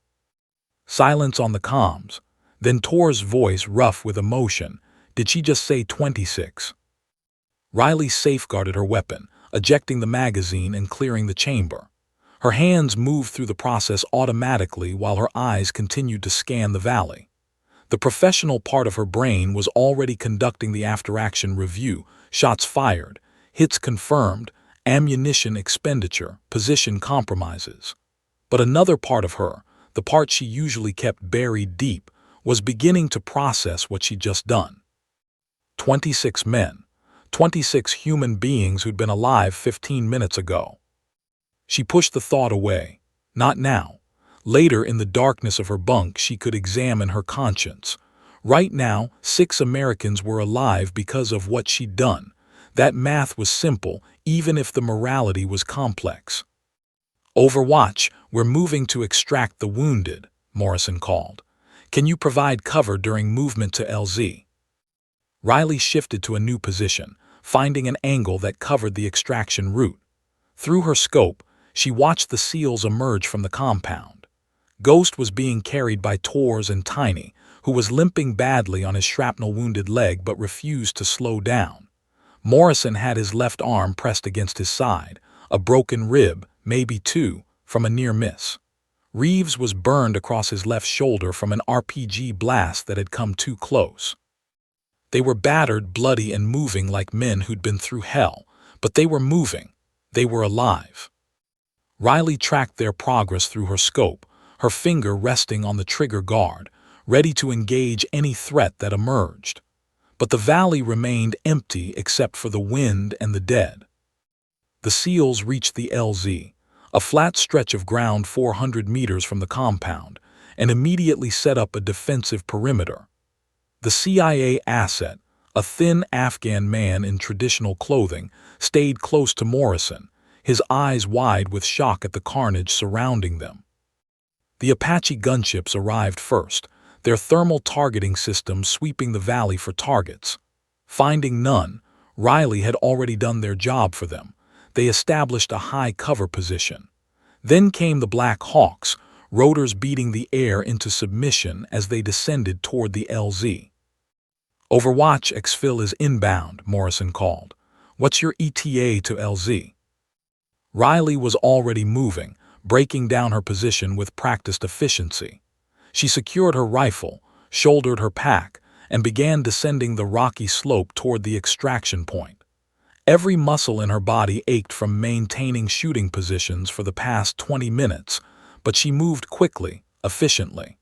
Silence on the comms. Then Tor's voice rough with emotion. Did she just say 26? Riley safeguarded her weapon, ejecting the magazine and clearing the chamber. Her hands moved through the process automatically while her eyes continued to scan the valley. The professional part of her brain was already conducting the after-action review: shots fired, hits confirmed, ammunition expenditure, position compromises. But another part of her, the part she usually kept buried deep, was beginning to process what she'd just done. 26 men. 26 human beings who'd been alive 15 minutes ago. She pushed the thought away. Not now. Later, in the darkness of her bunk, she could examine her conscience. Right now, 6 Americans were alive because of what she'd done. That math was simple, even if the morality was complex. "Overwatch, we're moving to extract the wounded," Morrison called. "Can you provide cover during movement to LZ?" Riley shifted to a new position, finding an angle that covered the extraction route. Through her scope, she watched the SEALs emerge from the compound. Ghost was being carried by Tors and Tiny, who was limping badly on his shrapnel-wounded leg but refused to slow down. Morrison had his left arm pressed against his side, a broken rib, maybe 2, from a near miss. Reeves was burned across his left shoulder from an RPG blast that had come too close. They were battered, bloody, and moving like men who'd been through hell, but they were moving. They were alive. Riley tracked their progress through her scope, her finger resting on the trigger guard, ready to engage any threat that emerged. But the valley remained empty except for the wind and the dead. The SEALs reached the LZ, a flat stretch of ground 400 meters from the compound, and immediately set up a defensive perimeter. The CIA asset, a thin Afghan man in traditional clothing, stayed close to Morrison, his eyes wide with shock at the carnage surrounding them. The Apache gunships arrived first, their thermal targeting systems sweeping the valley for targets. Finding none, Riley had already done their job for them. They established a high cover position. Then came the Black Hawks, rotors beating the air into submission as they descended toward the LZ. "Overwatch exfil is inbound," Morrison called. "What's your ETA to LZ?" Riley was already moving, breaking down her position with practiced efficiency. She secured her rifle, shouldered her pack, and began descending the rocky slope toward the extraction point. Every muscle in her body ached from maintaining shooting positions for the past 20 minutes, but she moved quickly, efficiently.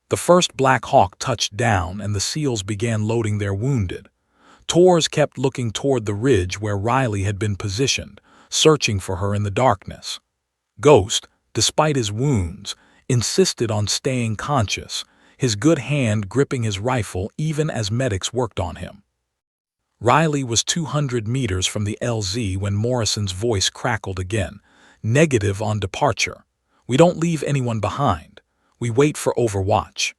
The first Black Hawk touched down and the SEALs began loading their wounded. Tors kept looking toward the ridge where Riley had been positioned, searching for her in the darkness. Ghost, despite his wounds, insisted on staying conscious, his good hand gripping his rifle even as medics worked on him. Riley was 200 meters from the LZ when Morrison's voice crackled again. "Negative on departure. We don't leave anyone behind. We wait for Overwatch."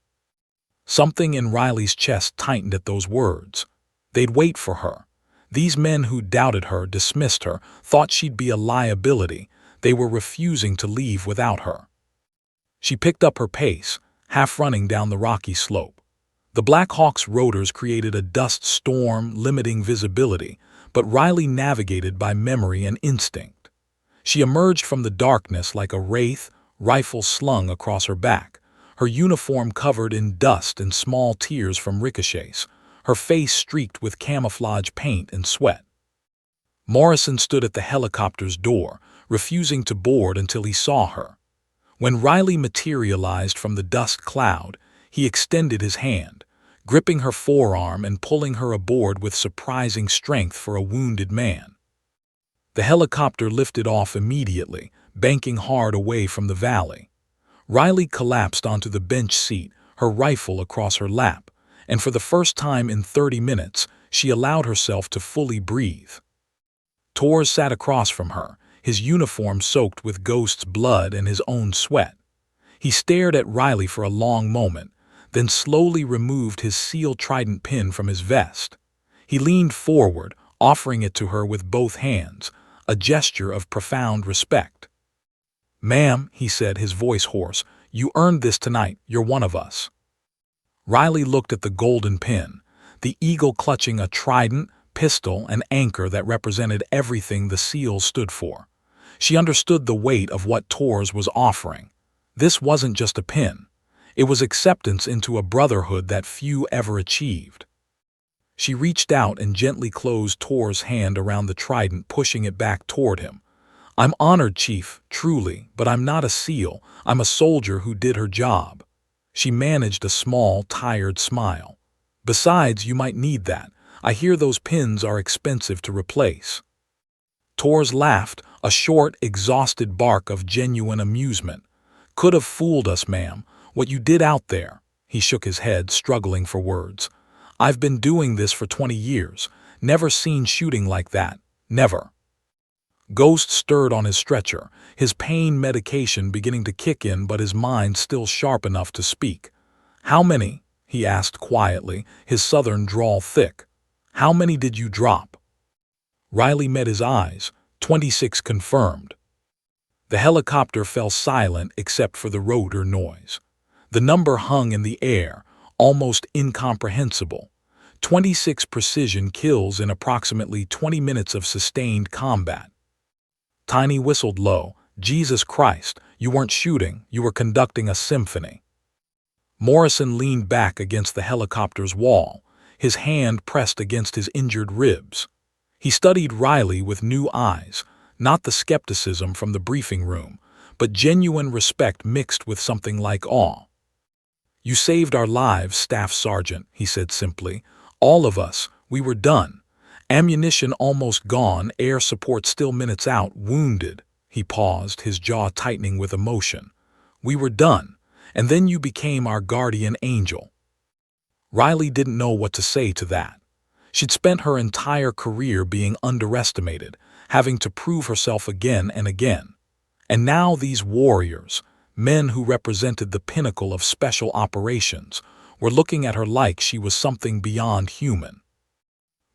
Something in Riley's chest tightened at those words. They'd wait for her. These men who doubted her, dismissed her, thought she'd be a liability. They were refusing to leave without her. She picked up her pace, half running down the rocky slope. The Black Hawk's rotors created a dust storm, limiting visibility, but Riley navigated by memory and instinct. She emerged from the darkness like a wraith, rifle slung across her back, her uniform covered in dust and small tears from ricochets, her face streaked with camouflage paint and sweat. Morrison stood at the helicopter's door, refusing to board until he saw her. When Riley materialized from the dust cloud, he extended his hand, gripping her forearm and pulling her aboard with surprising strength for a wounded man. The helicopter lifted off immediately, banking hard away from the valley. Riley collapsed onto the bench seat, her rifle across her lap, and for the first time in 30 minutes, she allowed herself to fully breathe. Tors sat across from her, his uniform soaked with Ghost's blood and his own sweat. He stared at Riley for a long moment, then slowly removed his SEAL trident pin from his vest. He leaned forward, offering it to her with both hands, a gesture of profound respect. "Ma'am," he said, his voice hoarse, "you earned this tonight. You're one of us." Riley looked at the golden pin, the eagle clutching a trident, pistol, an anchor that represented everything the SEALs stood for. She understood the weight of what Tors was offering. This wasn't just a pin. It was acceptance into a brotherhood that few ever achieved. She reached out and gently closed Tor's hand around the trident, pushing it back toward him. "I'm honored, Chief, truly, but I'm not a SEAL. I'm a soldier who did her job." She managed a small, tired smile. "Besides, you might need that. I hear those pins are expensive to replace." Tors laughed, a short, exhausted bark of genuine amusement. "Could have fooled us, ma'am. What you did out there." He shook his head, struggling for words. "I've been doing this for 20 years. Never seen shooting like that. Never." Ghost stirred on his stretcher, his pain medication beginning to kick in, but his mind still sharp enough to speak. "How many?" he asked quietly, his southern drawl thick. "How many did you drop?" Riley met his eyes. 26 confirmed. The helicopter fell silent except for the rotor noise. The number hung in the air, almost incomprehensible. 26 precision kills in approximately 20 minutes of sustained combat. Tiny whistled low. "Jesus Christ, you weren't shooting, you were conducting a symphony." Morrison leaned back against the helicopter's wall, his hand pressed against his injured ribs. He studied Riley with new eyes, not the skepticism from the briefing room, but genuine respect mixed with something like awe. "You saved our lives, Staff Sergeant," he said simply. "All of us, we were done. Ammunition almost gone, air support still minutes out, wounded." He paused, his jaw tightening with emotion. "We were done, and then you became our guardian angel." Riley didn't know what to say to that. She'd spent her entire career being underestimated, having to prove herself again and again. And now these warriors, men who represented the pinnacle of special operations, were looking at her like she was something beyond human.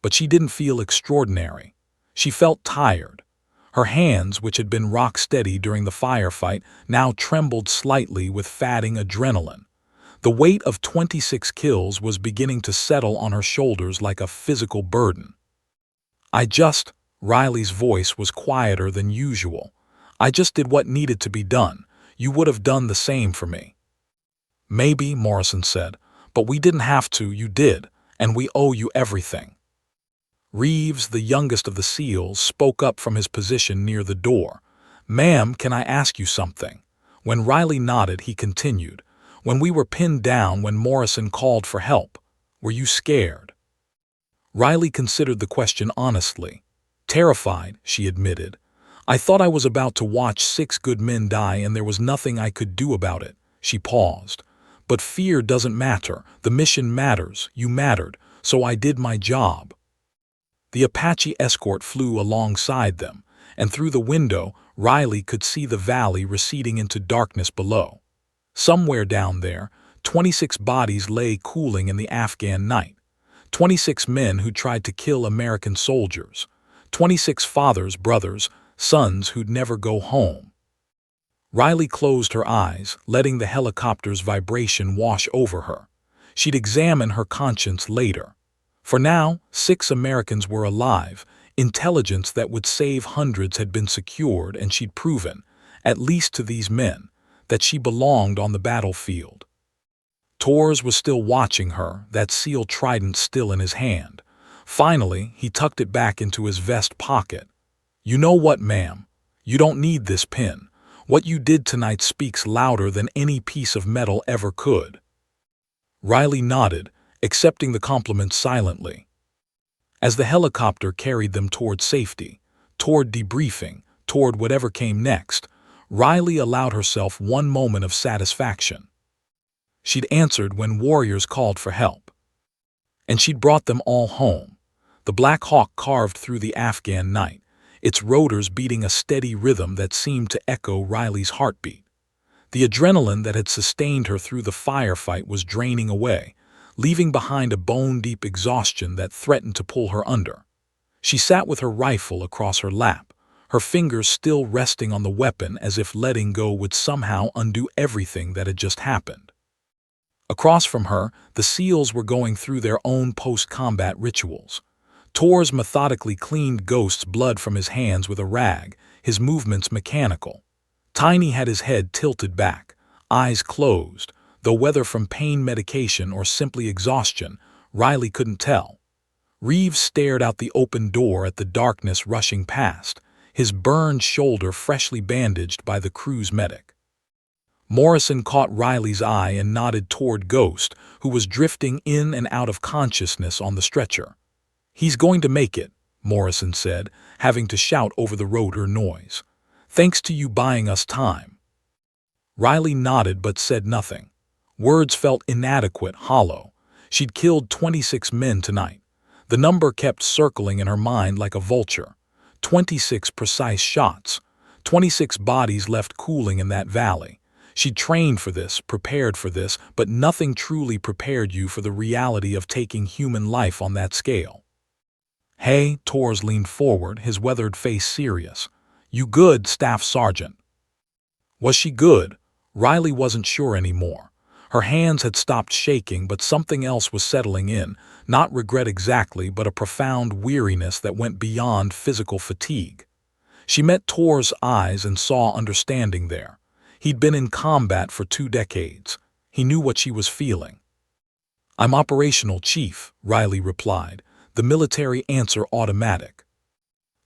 But she didn't feel extraordinary. She felt tired. Her hands, which had been rock steady during the firefight, now trembled slightly with fatting adrenaline. The weight of 26 kills was beginning to settle on her shoulders like a physical burden. Riley's voice was quieter than usual. "I just did what needed to be done. You would have done the same for me." "Maybe," Morrison said, "but we didn't have to, you did, and we owe you everything." Reeves, the youngest of the SEALs, spoke up from his position near the door. "Ma'am, can I ask you something?" When Riley nodded, he continued. "When we were pinned down, when Morrison called for help, were you scared?" Riley considered the question honestly. "Terrified," she admitted. "I thought I was about to watch 6 good men die and there was nothing I could do about it." She paused. "But fear doesn't matter. The mission matters. You mattered. So I did my job." The Apache escort flew alongside them, and through the window, Riley could see the valley receding into darkness below. Somewhere down there, 26 bodies lay cooling in the Afghan night. 26 men who tried to kill American soldiers. 26 fathers, brothers, sons who'd never go home. Riley closed her eyes, letting the helicopter's vibration wash over her. She'd examine her conscience later. For now, 6 Americans were alive. Intelligence that would save hundreds had been secured, and she'd proven, at least to these men, that she belonged on the battlefield. Tors was still watching her, that SEAL trident still in his hand. Finally, he tucked it back into his vest pocket. "You know what, ma'am? You don't need this pin. What you did tonight speaks louder than any piece of metal ever could." Riley nodded, accepting the compliment silently. As the helicopter carried them toward safety, toward debriefing, toward whatever came next, Riley allowed herself one moment of satisfaction. She'd answered when warriors called for help. And she'd brought them all home. The Black Hawk carved through the Afghan night, its rotors beating a steady rhythm that seemed to echo Riley's heartbeat. The adrenaline that had sustained her through the firefight was draining away, leaving behind a bone-deep exhaustion that threatened to pull her under. She sat with her rifle across her lap, her fingers still resting on the weapon as if letting go would somehow undo everything that had just happened. Across from her, the SEALs were going through their own post-combat rituals. Torres methodically cleaned Ghost's blood from his hands with a rag, his movements mechanical. Tiny had his head tilted back, eyes closed, though whether from pain medication or simply exhaustion, Riley couldn't tell. Reeves stared out the open door at the darkness rushing past, his burned shoulder freshly bandaged by the crew's medic. Morrison caught Riley's eye and nodded toward Ghost, who was drifting in and out of consciousness on the stretcher. "He's going to make it," Morrison said, having to shout over the rotor noise. "Thanks to you buying us time." Riley nodded but said nothing. Words felt inadequate, hollow. She'd killed 26 men tonight. The number kept circling in her mind like a vulture. 26 precise shots. 26 bodies left cooling in that valley. She'd trained for this, prepared for this, but nothing truly prepared you for the reality of taking human life on that scale. "Hey," Torres leaned forward, his weathered face serious. "You good, Staff Sergeant?" Was she good? Riley wasn't sure anymore. Her hands had stopped shaking, but something else was settling in, not regret exactly, but a profound weariness that went beyond physical fatigue. She met Tor's eyes and saw understanding there. He'd been in combat for 2 decades. He knew what she was feeling. "I'm operational, Chief," Riley replied, the military answer automatic.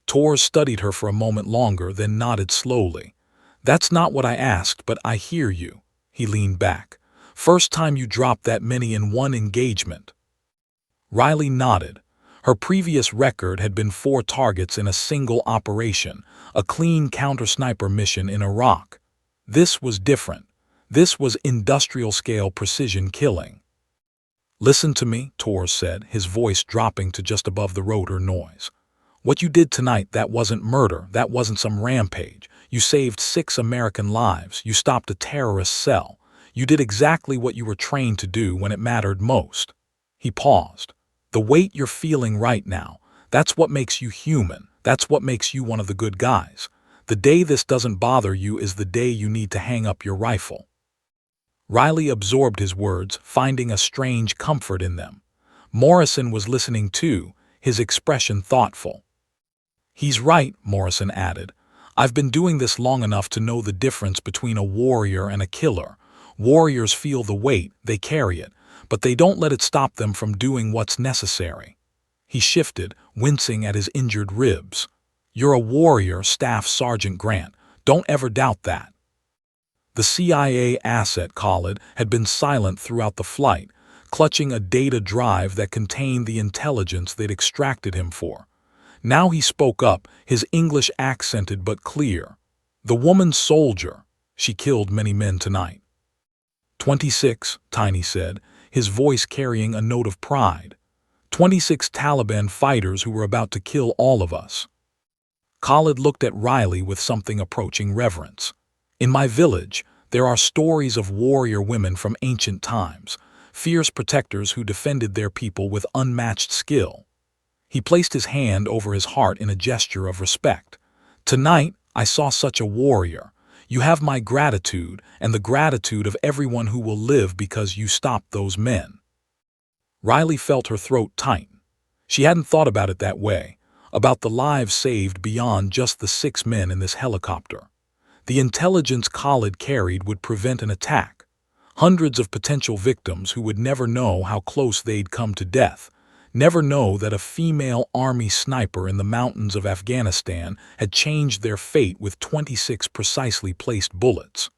Tor studied her for a moment longer, then nodded slowly. "That's not what I asked, but I hear you." He leaned back. "First time you dropped that many in one engagement." Riley nodded. Her previous record had been 4 targets in a single operation, a clean counter-sniper mission in Iraq. This was different. This was industrial-scale precision killing. "Listen to me," Torres said, his voice dropping to just above the rotor noise. "What you did tonight, that wasn't murder, that wasn't some rampage. You saved 6 American lives, you stopped a terrorist cell. You did exactly what you were trained to do when it mattered most." He paused. "The weight you're feeling right now, that's what makes you human, that's what makes you one of the good guys. The day this doesn't bother you is the day you need to hang up your rifle." Riley absorbed his words, finding a strange comfort in them. Morrison was listening too, his expression thoughtful. "He's right," Morrison added. "I've been doing this long enough to know the difference between a warrior and a killer. Warriors feel the weight, they carry it, but they don't let it stop them from doing what's necessary." He shifted, wincing at his injured ribs. "You're a warrior, Staff Sergeant Grant. Don't ever doubt that." The CIA asset, Khalid, had been silent throughout the flight, clutching a data drive that contained the intelligence they'd extracted him for. Now he spoke up, his English accented but clear. "The woman soldier. She killed many men tonight." 26, Tiny said, his voice carrying a note of pride. 26 Taliban fighters who were about to kill all of us. Khalid looked at Riley with something approaching reverence. "In my village, there are stories of warrior women from ancient times, fierce protectors who defended their people with unmatched skill." He placed his hand over his heart in a gesture of respect. "Tonight, I saw such a warrior. You have my gratitude and the gratitude of everyone who will live because you stopped those men." Riley felt her throat tighten. She hadn't thought about it that way, about the lives saved beyond just the 6 men in this helicopter. The intelligence Khalid carried would prevent an attack. Hundreds of potential victims who would never know how close they'd come to death, never know that a female army sniper in the mountains of Afghanistan had changed their fate with 26 precisely placed bullets.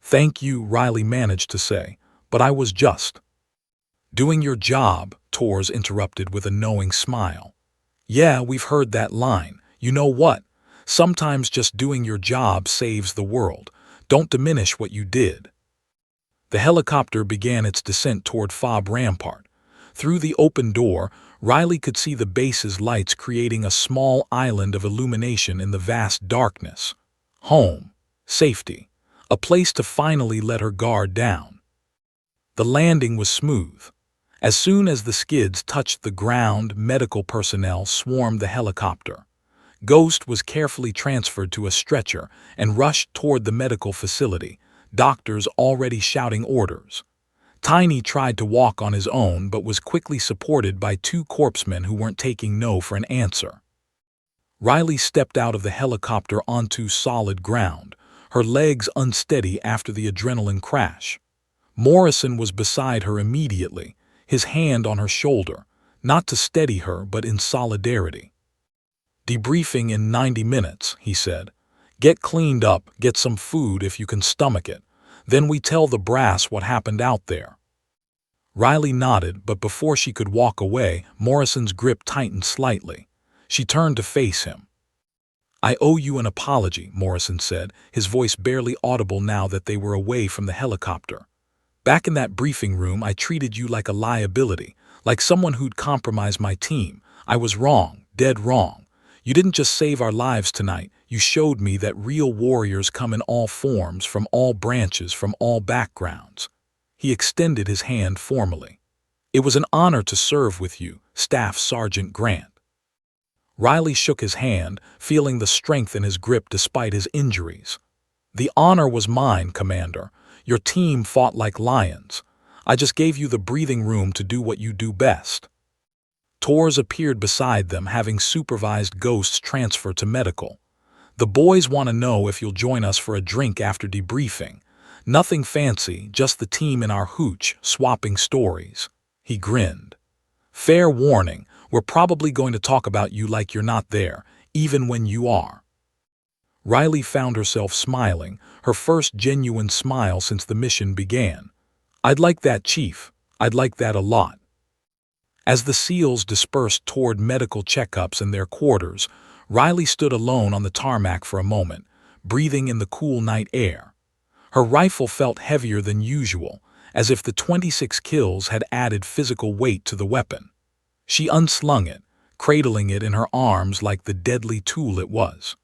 "Thank you," Riley managed to say, "but I was just doing your job," Torres interrupted with a knowing smile. "Yeah, we've heard that line. You know what? Sometimes just doing your job saves the world. Don't diminish what you did." The helicopter began its descent toward Fob Rampart. Through the open door, Riley could see the base's lights creating a small island of illumination in the vast darkness. Home, safety, a place to finally let her guard down. The landing was smooth. As soon as the skids touched the ground, medical personnel swarmed the helicopter. Ghost was carefully transferred to a stretcher and rushed toward the medical facility, doctors already shouting orders. Tiny tried to walk on his own but was quickly supported by two corpsmen who weren't taking no for an answer. Riley stepped out of the helicopter onto solid ground, her legs unsteady after the adrenaline crash. Morrison was beside her immediately, his hand on her shoulder, not to steady her but in solidarity. "Debriefing in 90 minutes, he said. "Get cleaned up, get some food if you can stomach it. Then we tell the brass what happened out there." Riley nodded, but before she could walk away, Morrison's grip tightened slightly. She turned to face him. "I owe you an apology," Morrison said, his voice barely audible now that they were away from the helicopter. "Back in that briefing room, I treated you like a liability, like someone who'd compromise my team. I was wrong, dead wrong. You didn't just save our lives tonight, you showed me that real warriors come in all forms, from all branches, from all backgrounds." He extended his hand formally. "It was an honor to serve with you, Staff Sergeant Grant." Riley shook his hand, feeling the strength in his grip despite his injuries. "The honor was mine, Commander. Your team fought like lions. I just gave you the breathing room to do what you do best." Torres appeared beside them, having supervised Ghost's transfer to medical. "The boys want to know if you'll join us for a drink after debriefing. Nothing fancy, just the team in our hooch, swapping stories." He grinned. "Fair warning, we're probably going to talk about you like you're not there, even when you are." Riley found herself smiling, her first genuine smile since the mission began. "I'd like that, Chief. I'd like that a lot." As the SEALs dispersed toward medical checkups and their quarters, Riley stood alone on the tarmac for a moment, breathing in the cool night air. Her rifle felt heavier than usual, as if the 26 kills had added physical weight to the weapon. She unslung it, cradling it in her arms like the deadly tool it was.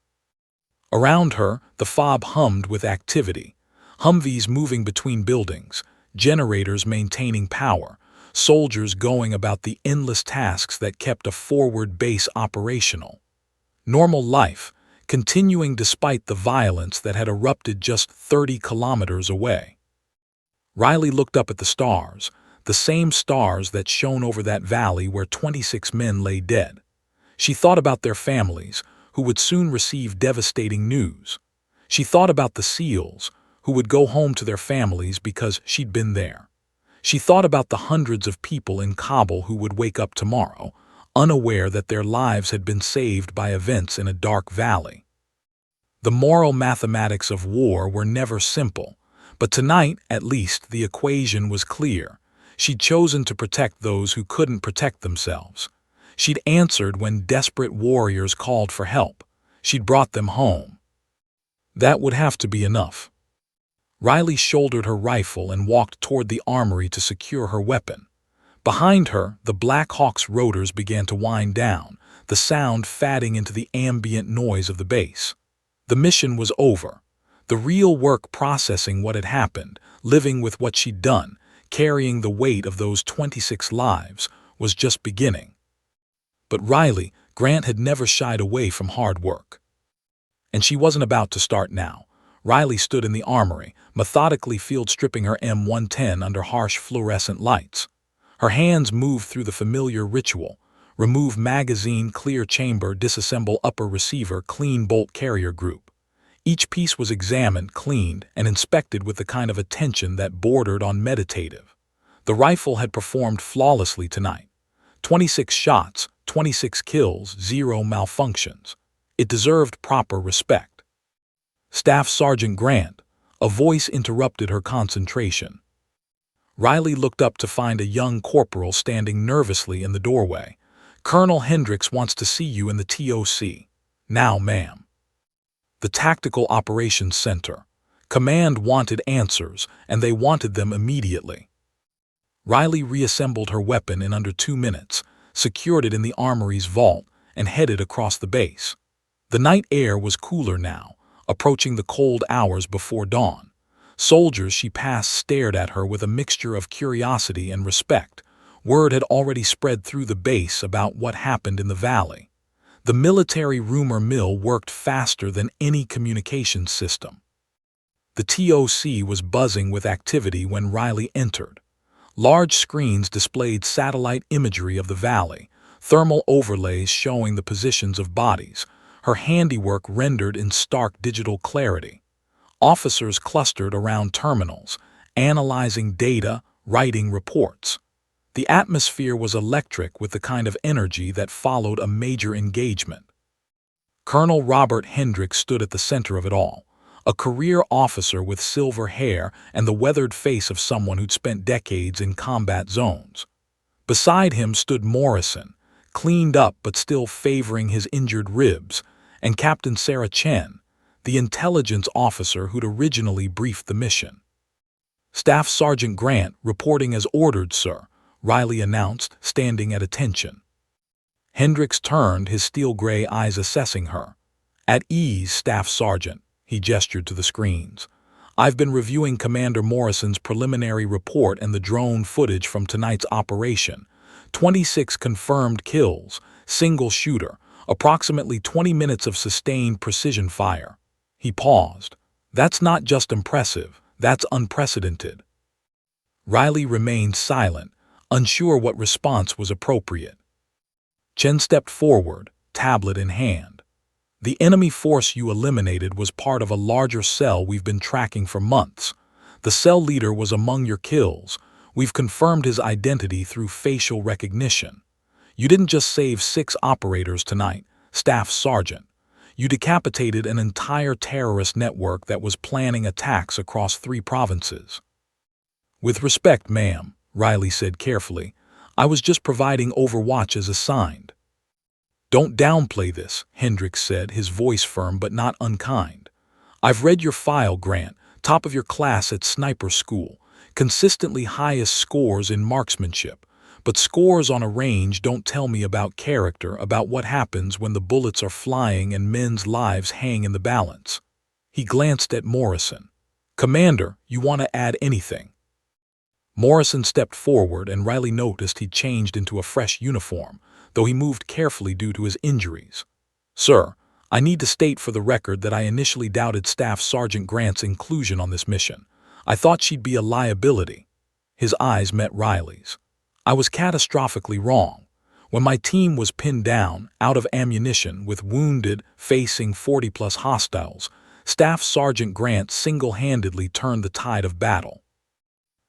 Around her, the fob hummed with activity. Humvees moving between buildings, generators maintaining power, soldiers going about the endless tasks that kept a forward base operational. Normal life, continuing despite the violence that had erupted just 30 kilometers away. Riley looked up at the stars, the same stars that shone over that valley where 26 men lay dead. She thought about their families, who would soon receive devastating news. She thought about the SEALs, who would go home to their families because she'd been there. She thought about the hundreds of people in Kabul who would wake up tomorrow, unaware that their lives had been saved by events in a dark valley. The moral mathematics of war were never simple, but tonight, at least, the equation was clear. She'd chosen to protect those who couldn't protect themselves. She'd answered when desperate warriors called for help. She'd brought them home. That would have to be enough. Riley shouldered her rifle and walked toward the armory to secure her weapon. Behind her, the Black Hawk's rotors began to wind down, the sound fading into the ambient noise of the base. The mission was over. The real work processing what had happened, living with what she'd done, carrying the weight of those 26 lives, was just beginning. But Riley, Grant had never shied away from hard work. And she wasn't about to start now. Riley stood in the armory, methodically field-stripping her M110 under harsh fluorescent lights. Her hands moved through the familiar ritual: remove magazine, clear chamber, disassemble upper receiver, clean bolt carrier group. Each piece was examined, cleaned, and inspected with the kind of attention that bordered on meditative. The rifle had performed flawlessly tonight. 26 shots, 26 kills, 0 malfunctions. It deserved proper respect. "Staff Sergeant Grant," a voice interrupted her concentration. Riley looked up to find a young corporal standing nervously in the doorway. "Colonel Hendricks wants to see you in the TOC. Now, ma'am." The Tactical Operations Center. Command wanted answers, and they wanted them immediately. Riley reassembled her weapon in under 2 minutes, secured it in the armory's vault, and headed across the base. The night air was cooler now, approaching the cold hours before dawn. Soldiers she passed stared at her with a mixture of curiosity and respect. Word had already spread through the base about what happened in the valley. The military rumor mill worked faster than any communications system. The TOC was buzzing with activity when Riley entered. Large screens displayed satellite imagery of the valley, thermal overlays showing the positions of bodies, her handiwork rendered in stark digital clarity. Officers clustered around terminals, analyzing data, writing reports. The atmosphere was electric with the kind of energy that followed a major engagement. Colonel Robert Hendricks stood at the center of it all, a career officer with silver hair and the weathered face of someone who'd spent decades in combat zones. Beside him stood Morrison, cleaned up but still favoring his injured ribs, and Captain Sarah Chen, the intelligence officer who'd originally briefed the mission. "Staff Sergeant Grant, reporting as ordered, sir," Riley announced, standing at attention. Hendricks turned, his steel-gray eyes assessing her. "At ease, Staff Sergeant," he gestured to the screens. "I've been reviewing Commander Morrison's preliminary report and the drone footage from tonight's operation. 26 confirmed kills, single shooter, approximately 20 minutes of sustained precision fire." He paused. "That's not just impressive, that's unprecedented." Riley remained silent, unsure what response was appropriate. Chen stepped forward, tablet in hand. "The enemy force you eliminated was part of a larger cell we've been tracking for months. The cell leader was among your kills. We've confirmed his identity through facial recognition. You didn't just save 6 operators tonight, Staff Sergeant. You decapitated an entire terrorist network that was planning attacks across 3 provinces." "With respect, ma'am," Riley said carefully, "I was just providing overwatch as assigned." "Don't downplay this," Hendricks said, his voice firm but not unkind. "I've read your file, Grant, top of your class at sniper school, consistently highest scores in marksmanship. But scores on a range don't tell me about character, about what happens when the bullets are flying and men's lives hang in the balance." He glanced at Morrison. "Commander, you want to add anything?" Morrison stepped forward, and Riley noticed he'd changed into a fresh uniform, though he moved carefully due to his injuries. "Sir, I need to state for the record that I initially doubted Staff Sergeant Grant's inclusion on this mission. I thought she'd be a liability." His eyes met Riley's. "I was catastrophically wrong. When my team was pinned down, out of ammunition, with wounded, facing 40-plus hostiles, Staff Sergeant Grant single-handedly turned the tide of battle.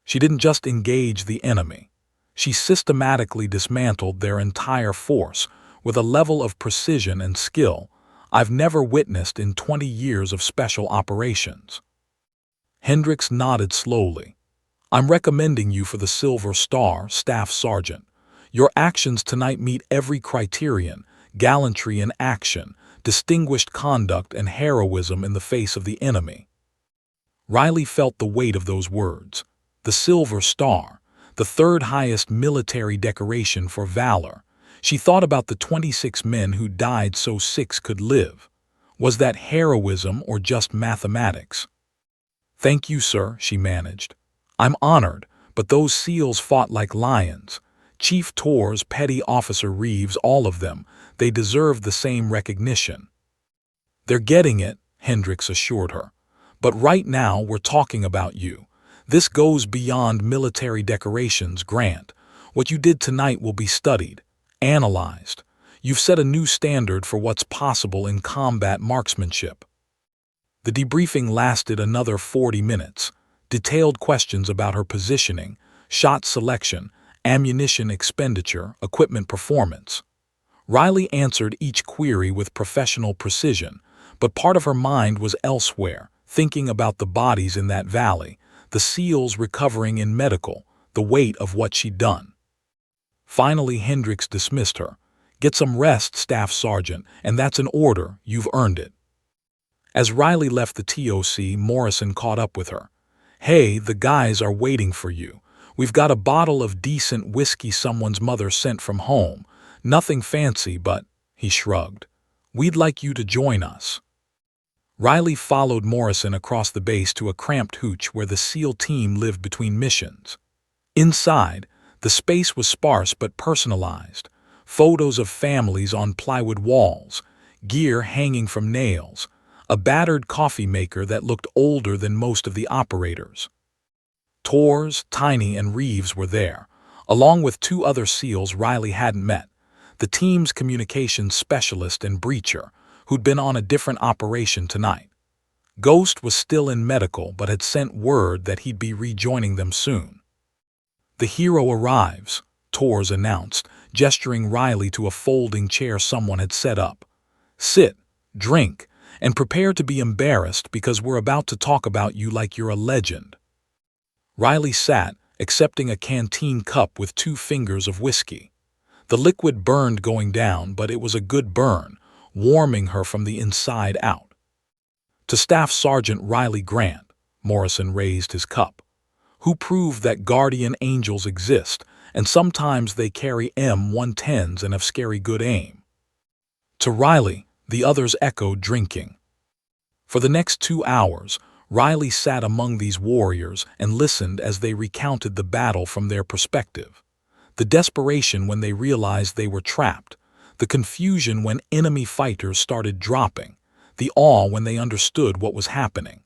She didn't just engage the enemy. She systematically dismantled their entire force with a level of precision and skill I've never witnessed in 20 years of special operations." Hendricks nodded slowly. "I'm recommending you for the Silver Star, Staff Sergeant. Your actions tonight meet every criterion: gallantry in action, distinguished conduct, and heroism in the face of the enemy." Riley felt the weight of those words. The Silver Star, the 3rd highest military decoration for valor. She thought about the 26 men who died so 6 could live. Was that heroism or just mathematics? "Thank you, sir," she managed. "I'm honored, but those SEALs fought like lions. Chief Torres, Petty Officer Reeves, all of them, they deserve the same recognition." "They're getting it," Hendricks assured her. "But right now we're talking about you. This goes beyond military decorations, Grant. What you did tonight will be studied, analyzed. You've set a new standard for what's possible in combat marksmanship." The debriefing lasted another 40 minutes. Detailed questions about her positioning, shot selection, ammunition expenditure, equipment performance. Riley answered each query with professional precision, but part of her mind was elsewhere, thinking about the bodies in that valley, the SEALs recovering in medical, the weight of what she'd done. Finally, Hendricks dismissed her. "Get some rest, Staff Sergeant, and that's an order, you've earned it." As Riley left the TOC, Morrison caught up with her. "Hey, the guys are waiting for you. We've got a bottle of decent whiskey someone's mother sent from home. Nothing fancy, but," he shrugged, "we'd like you to join us." Riley followed Morrison across the base to a cramped hooch where the SEAL team lived between missions. Inside, the space was sparse but personalized. Photos of families on plywood walls, gear hanging from nails, a battered coffee maker that looked older than most of the operators. Tors, Tiny, and Reeves were there, along with two other SEALs Riley hadn't met, the team's communications specialist and breacher, who'd been on a different operation tonight. Ghost was still in medical but had sent word that he'd be rejoining them soon. "The hero arrives," Tors announced, gesturing Riley to a folding chair someone had set up. "Sit, drink, and prepare to be embarrassed because we're about to talk about you like you're a legend." Riley sat, accepting a canteen cup with 2 fingers of whiskey. The liquid burned going down, but it was a good burn, warming her from the inside out. "To Staff Sergeant Riley Grant," Morrison raised his cup, "who proved that guardian angels exist, and sometimes they carry M110s and have scary good aim." "To Riley," the others echoed, drinking. For the next 2 hours, Riley sat among these warriors and listened as they recounted the battle from their perspective. The desperation when they realized they were trapped, the confusion when enemy fighters started dropping, the awe when they understood what was happening.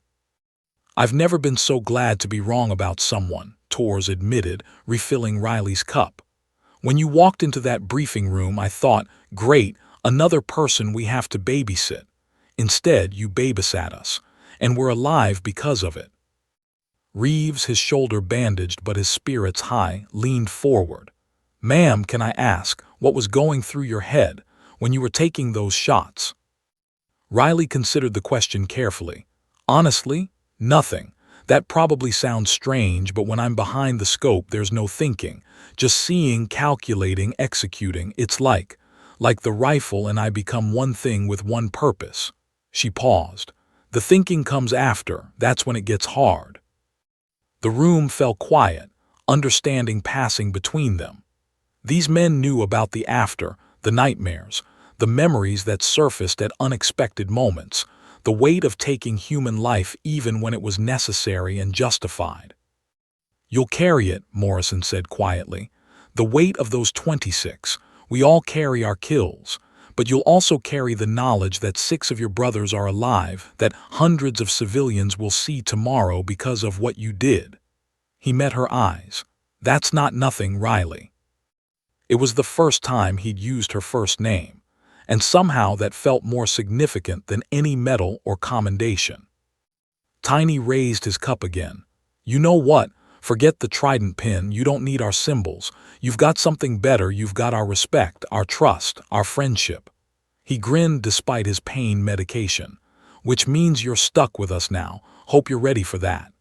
"I've never been so glad to be wrong about someone," Tors admitted, refilling Riley's cup. "When you walked into that briefing room, I thought, great, another person we have to babysit. Instead, you babysat us, and we're alive because of it." Reeves, his shoulder bandaged but his spirits high, leaned forward. "Ma'am, can I ask, what was going through your head when you were taking those shots?" Riley considered the question carefully. "Honestly, nothing. That probably sounds strange, but when I'm behind the scope, there's no thinking. Just seeing, calculating, executing. It's like the rifle and I become one thing with one purpose." She paused. "The thinking comes after. That's when it gets hard." The room fell quiet, understanding passing between them. These men knew about the after, the nightmares, the memories that surfaced at unexpected moments, the weight of taking human life even when it was necessary and justified. "You'll carry it," Morrison said quietly. "The weight of those 26. We all carry our kills. But you'll also carry the knowledge that 6 of your brothers are alive, that hundreds of civilians will see tomorrow because of what you did." He met her eyes. "That's not nothing, Riley." It was the first time he'd used her first name, and somehow that felt more significant than any medal or commendation. Tiny raised his cup again. "You know what? Forget the trident pin, you don't need our symbols. You've got something better, you've got our respect, our trust, our friendship." He grinned despite his pain medication. "Which means you're stuck with us now. Hope you're ready for that."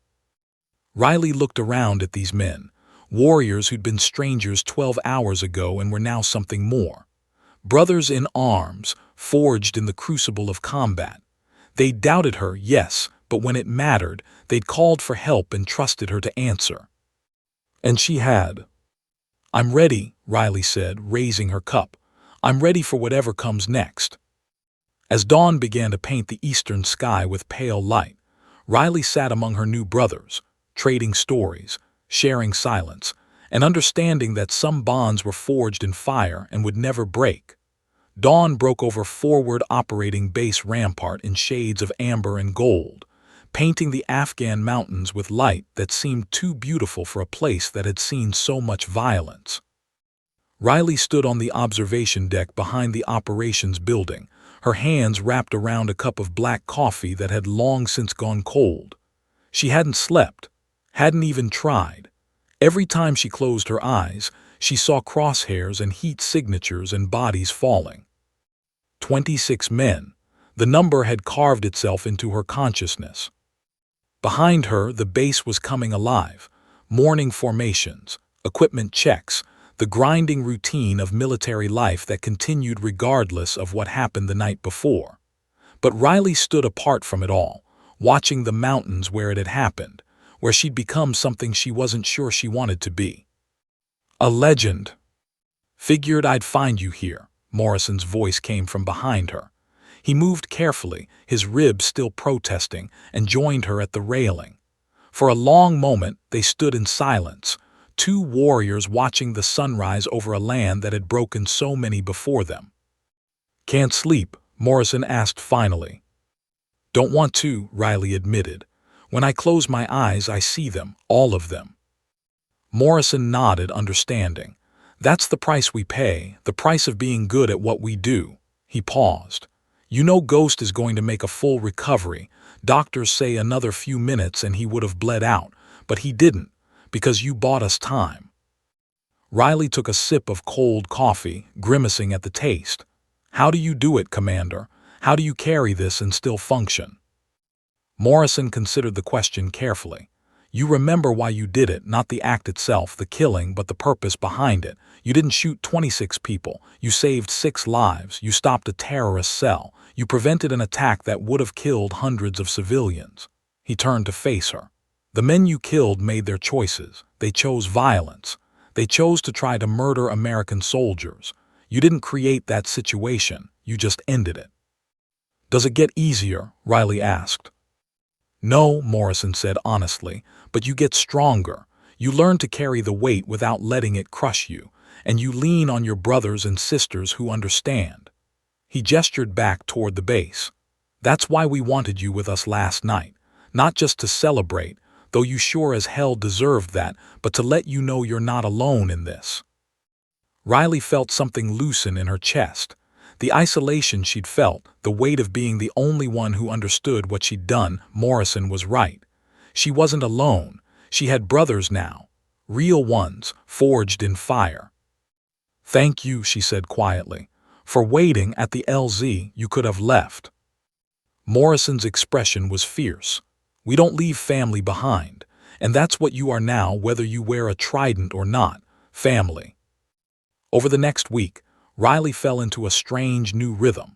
Riley looked around at these men, warriors who'd been strangers 12 hours ago and were now something more. Brothers in arms, forged in the crucible of combat. They doubted her, yes, but when it mattered, they'd called for help and trusted her to answer. And she had. "I'm ready," Riley said, raising her cup. "I'm ready for whatever comes next." As dawn began to paint the eastern sky with pale light, Riley sat among her new brothers, trading stories, sharing silence, and understanding that some bonds were forged in fire and would never break. Dawn broke over Forward Operating Base Rampart in shades of amber and gold, painting the Afghan mountains with light that seemed too beautiful for a place that had seen so much violence. Riley stood on the observation deck behind the operations building, her hands wrapped around a cup of black coffee that had long since gone cold. She hadn't slept, hadn't even tried. Every time she closed her eyes, she saw crosshairs and heat signatures and bodies falling. 26 men. The number had carved itself into her consciousness. Behind her, the base was coming alive. Morning formations, equipment checks, the grinding routine of military life that continued regardless of what happened the night before. But Riley stood apart from it all, watching the mountains where it had happened, where she'd become something she wasn't sure she wanted to be. "A legend. Figured I'd find you here," Morrison's voice came from behind her. He moved carefully, his ribs still protesting, and joined her at the railing. For a long moment, they stood in silence, 2 warriors watching the sunrise over a land that had broken so many before them. "Can't sleep?" Morrison asked finally. "Don't want to," Riley admitted. When I close my eyes, I see them, all of them. Morrison nodded, understanding. That's the price we pay, the price of being good at what we do. He paused. You know Ghost is going to make a full recovery. Doctors say another few minutes and he would have bled out, but he didn't, because you bought us time. Riley took a sip of cold coffee, grimacing at the taste. How do you do it, Commander? How do you carry this and still function? Morrison considered the question carefully. You remember why you did it, not the act itself, the killing, but the purpose behind it. You didn't shoot 26 people. You saved 6 lives. You stopped a terrorist cell. You prevented an attack that would have killed hundreds of civilians. He turned to face her. The men you killed made their choices. They chose violence. They chose to try to murder American soldiers. You didn't create that situation. You just ended it. Does it get easier? Riley asked. No, Morrison said honestly, but you get stronger. You learn to carry the weight without letting it crush you, and you lean on your brothers and sisters who understand. He gestured back toward the base. That's why we wanted you with us last night, not just to celebrate, though you sure as hell deserved that, but to let you know you're not alone in this. Riley felt something loosen in her chest. The isolation she'd felt, the weight of being the only one who understood what she'd done. Morrison was right. She wasn't alone. She had brothers now. Real ones, forged in fire. Thank you, she said quietly, for waiting at the LZ. You could have left. Morrison's expression was fierce. We don't leave family behind, and that's what you are now, whether you wear a trident or not. Family. Over the next week, Riley fell into a strange new rhythm.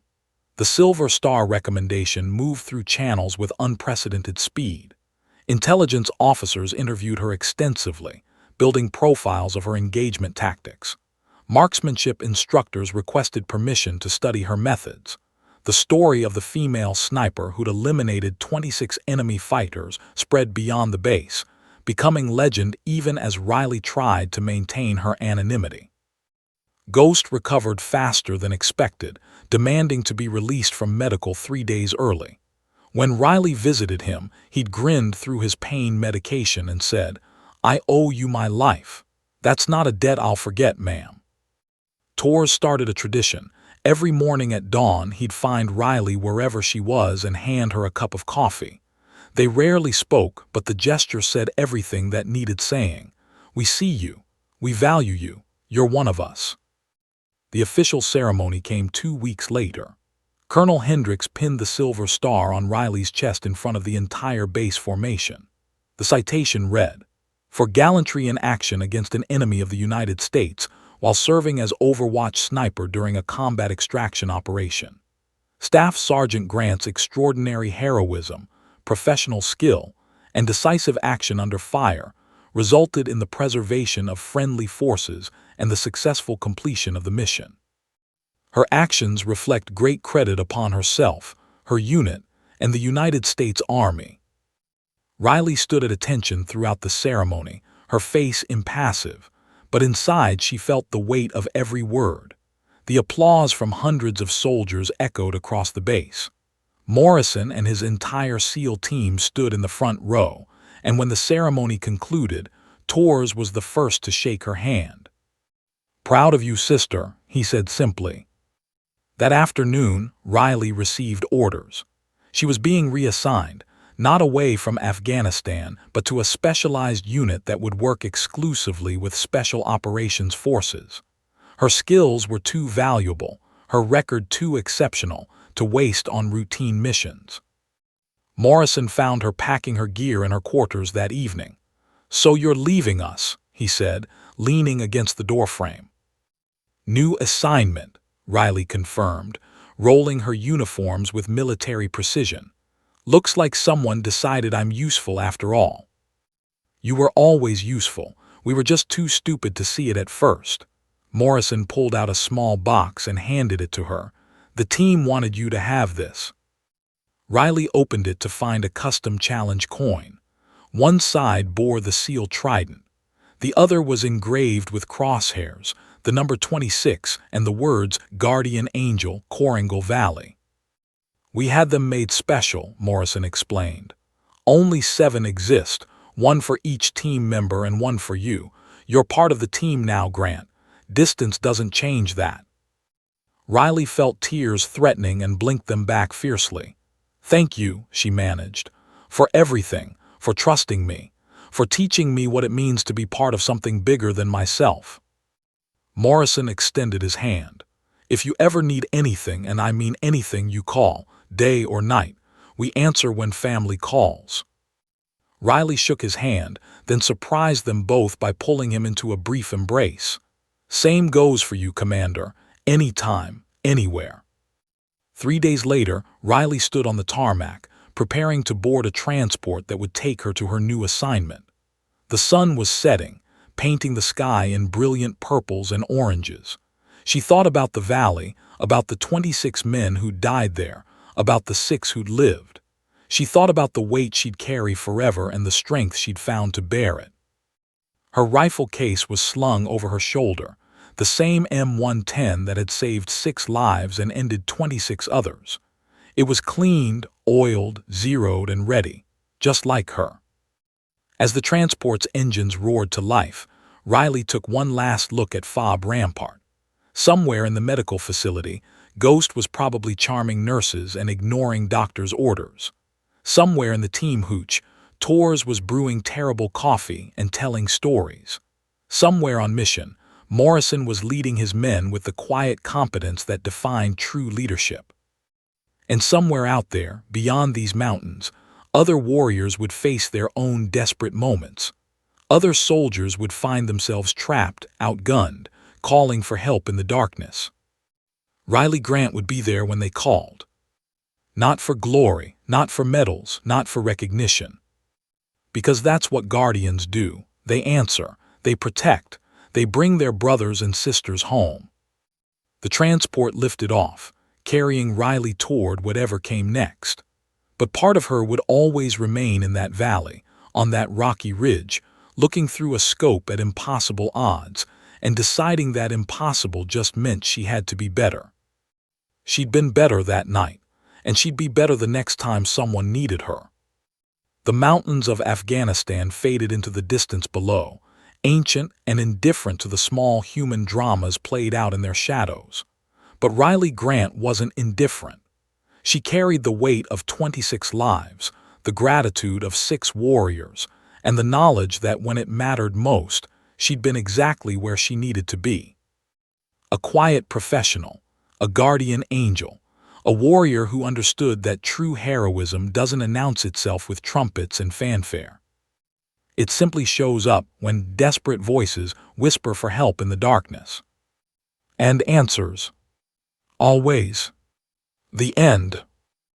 The Silver Star recommendation moved through channels with unprecedented speed. Intelligence officers interviewed her extensively, building profiles of her engagement tactics. Marksmanship instructors requested permission to study her methods. The story of the female sniper who'd eliminated 26 enemy fighters spread beyond the base, becoming legend even as Riley tried to maintain her anonymity. Ghost recovered faster than expected, demanding to be released from medical 3 days early. When Riley visited him, he'd grinned through his pain medication and said, I owe you my life. That's not a debt I'll forget, ma'am. Torres started a tradition. Every morning at dawn, he'd find Riley wherever she was and hand her a cup of coffee. They rarely spoke, but the gesture said everything that needed saying. We see you. We value you. You're one of us. The official ceremony came 2 weeks later. Colonel Hendricks pinned the Silver Star on Riley's chest in front of the entire base formation. The citation read, for gallantry in action against an enemy of the United States while serving as Overwatch sniper during a combat extraction operation. Staff Sergeant Grant's extraordinary heroism, professional skill, and decisive action under fire resulted in the preservation of friendly forces and the successful completion of the mission. Her actions reflect great credit upon herself, her unit, and the United States Army. Riley stood at attention throughout the ceremony, her face impassive, but inside she felt the weight of every word. The applause from hundreds of soldiers echoed across the base. Morrison and his entire SEAL team stood in the front row, and when the ceremony concluded, Torres was the first to shake her hand. Proud of you, sister, he said simply. That afternoon, Riley received orders. She was being reassigned, not away from Afghanistan, but to a specialized unit that would work exclusively with Special Operations Forces. Her skills were too valuable, her record too exceptional, to waste on routine missions. Morrison found her packing her gear in her quarters that evening. So you're leaving us, he said, leaning against the doorframe. New assignment, Riley confirmed, rolling her uniforms with military precision. Looks like someone decided I'm useful after all. You were always useful. We were just too stupid to see it at first. Morrison pulled out a small box and handed it to her. The team wanted you to have this. Riley opened it to find a custom challenge coin. One side bore the SEAL trident. The other was engraved with crosshairs, the number 26, and the words Guardian Angel, Koringal Valley. We had them made special, Morrison explained. Only 7 exist, one for each team member and one for you. You're part of the team now, Grant. Distance doesn't change that. Riley felt tears threatening and blinked them back fiercely. Thank you, she managed, for everything, for trusting me, for teaching me what it means to be part of something bigger than myself. Morrison extended his hand. If you ever need anything, and I mean anything, you call, day or night. We answer when family calls. Riley shook his hand, then surprised them both by pulling him into a brief embrace. Same goes for you, Commander. Anytime, anywhere. 3 days later, Riley stood on the tarmac, preparing to board a transport that would take her to her new assignment. The sun was setting, painting the sky in brilliant purples and oranges. She thought about the valley, about the 26 men who'd died there, about the 6 who'd lived. She thought about the weight she'd carry forever and the strength she'd found to bear it. Her rifle case was slung over her shoulder, the same M110 that had saved 6 lives and ended 26 others. It was cleaned, oiled, zeroed, and ready, just like her. As the transport's engines roared to life, Riley took one last look at Fob Rampart. Somewhere in the medical facility, Ghost was probably charming nurses and ignoring doctors' orders. Somewhere in the team hooch, Tors was brewing terrible coffee and telling stories. Somewhere on mission, Morrison was leading his men with the quiet competence that defined true leadership. And somewhere out there, beyond these mountains, other warriors would face their own desperate moments. Other soldiers would find themselves trapped, outgunned, calling for help in the darkness. Riley Grant would be there when they called. Not for glory, not for medals, not for recognition. Because that's what Guardians do. They answer, they protect, they bring their brothers and sisters home. The transport lifted off, carrying Riley toward whatever came next. But part of her would always remain in that valley, on that rocky ridge, looking through a scope at impossible odds, and deciding that impossible just meant she had to be better. She'd been better that night, and she'd be better the next time someone needed her. The mountains of Afghanistan faded into the distance below, ancient and indifferent to the small human dramas played out in their shadows. But Riley Grant wasn't indifferent. She carried the weight of 26 lives, the gratitude of 6 warriors, and the knowledge that when it mattered most, she'd been exactly where she needed to be. A quiet professional, a guardian angel, a warrior who understood that true heroism doesn't announce itself with trumpets and fanfare. It simply shows up when desperate voices whisper for help in the darkness. And answers. Always. The end.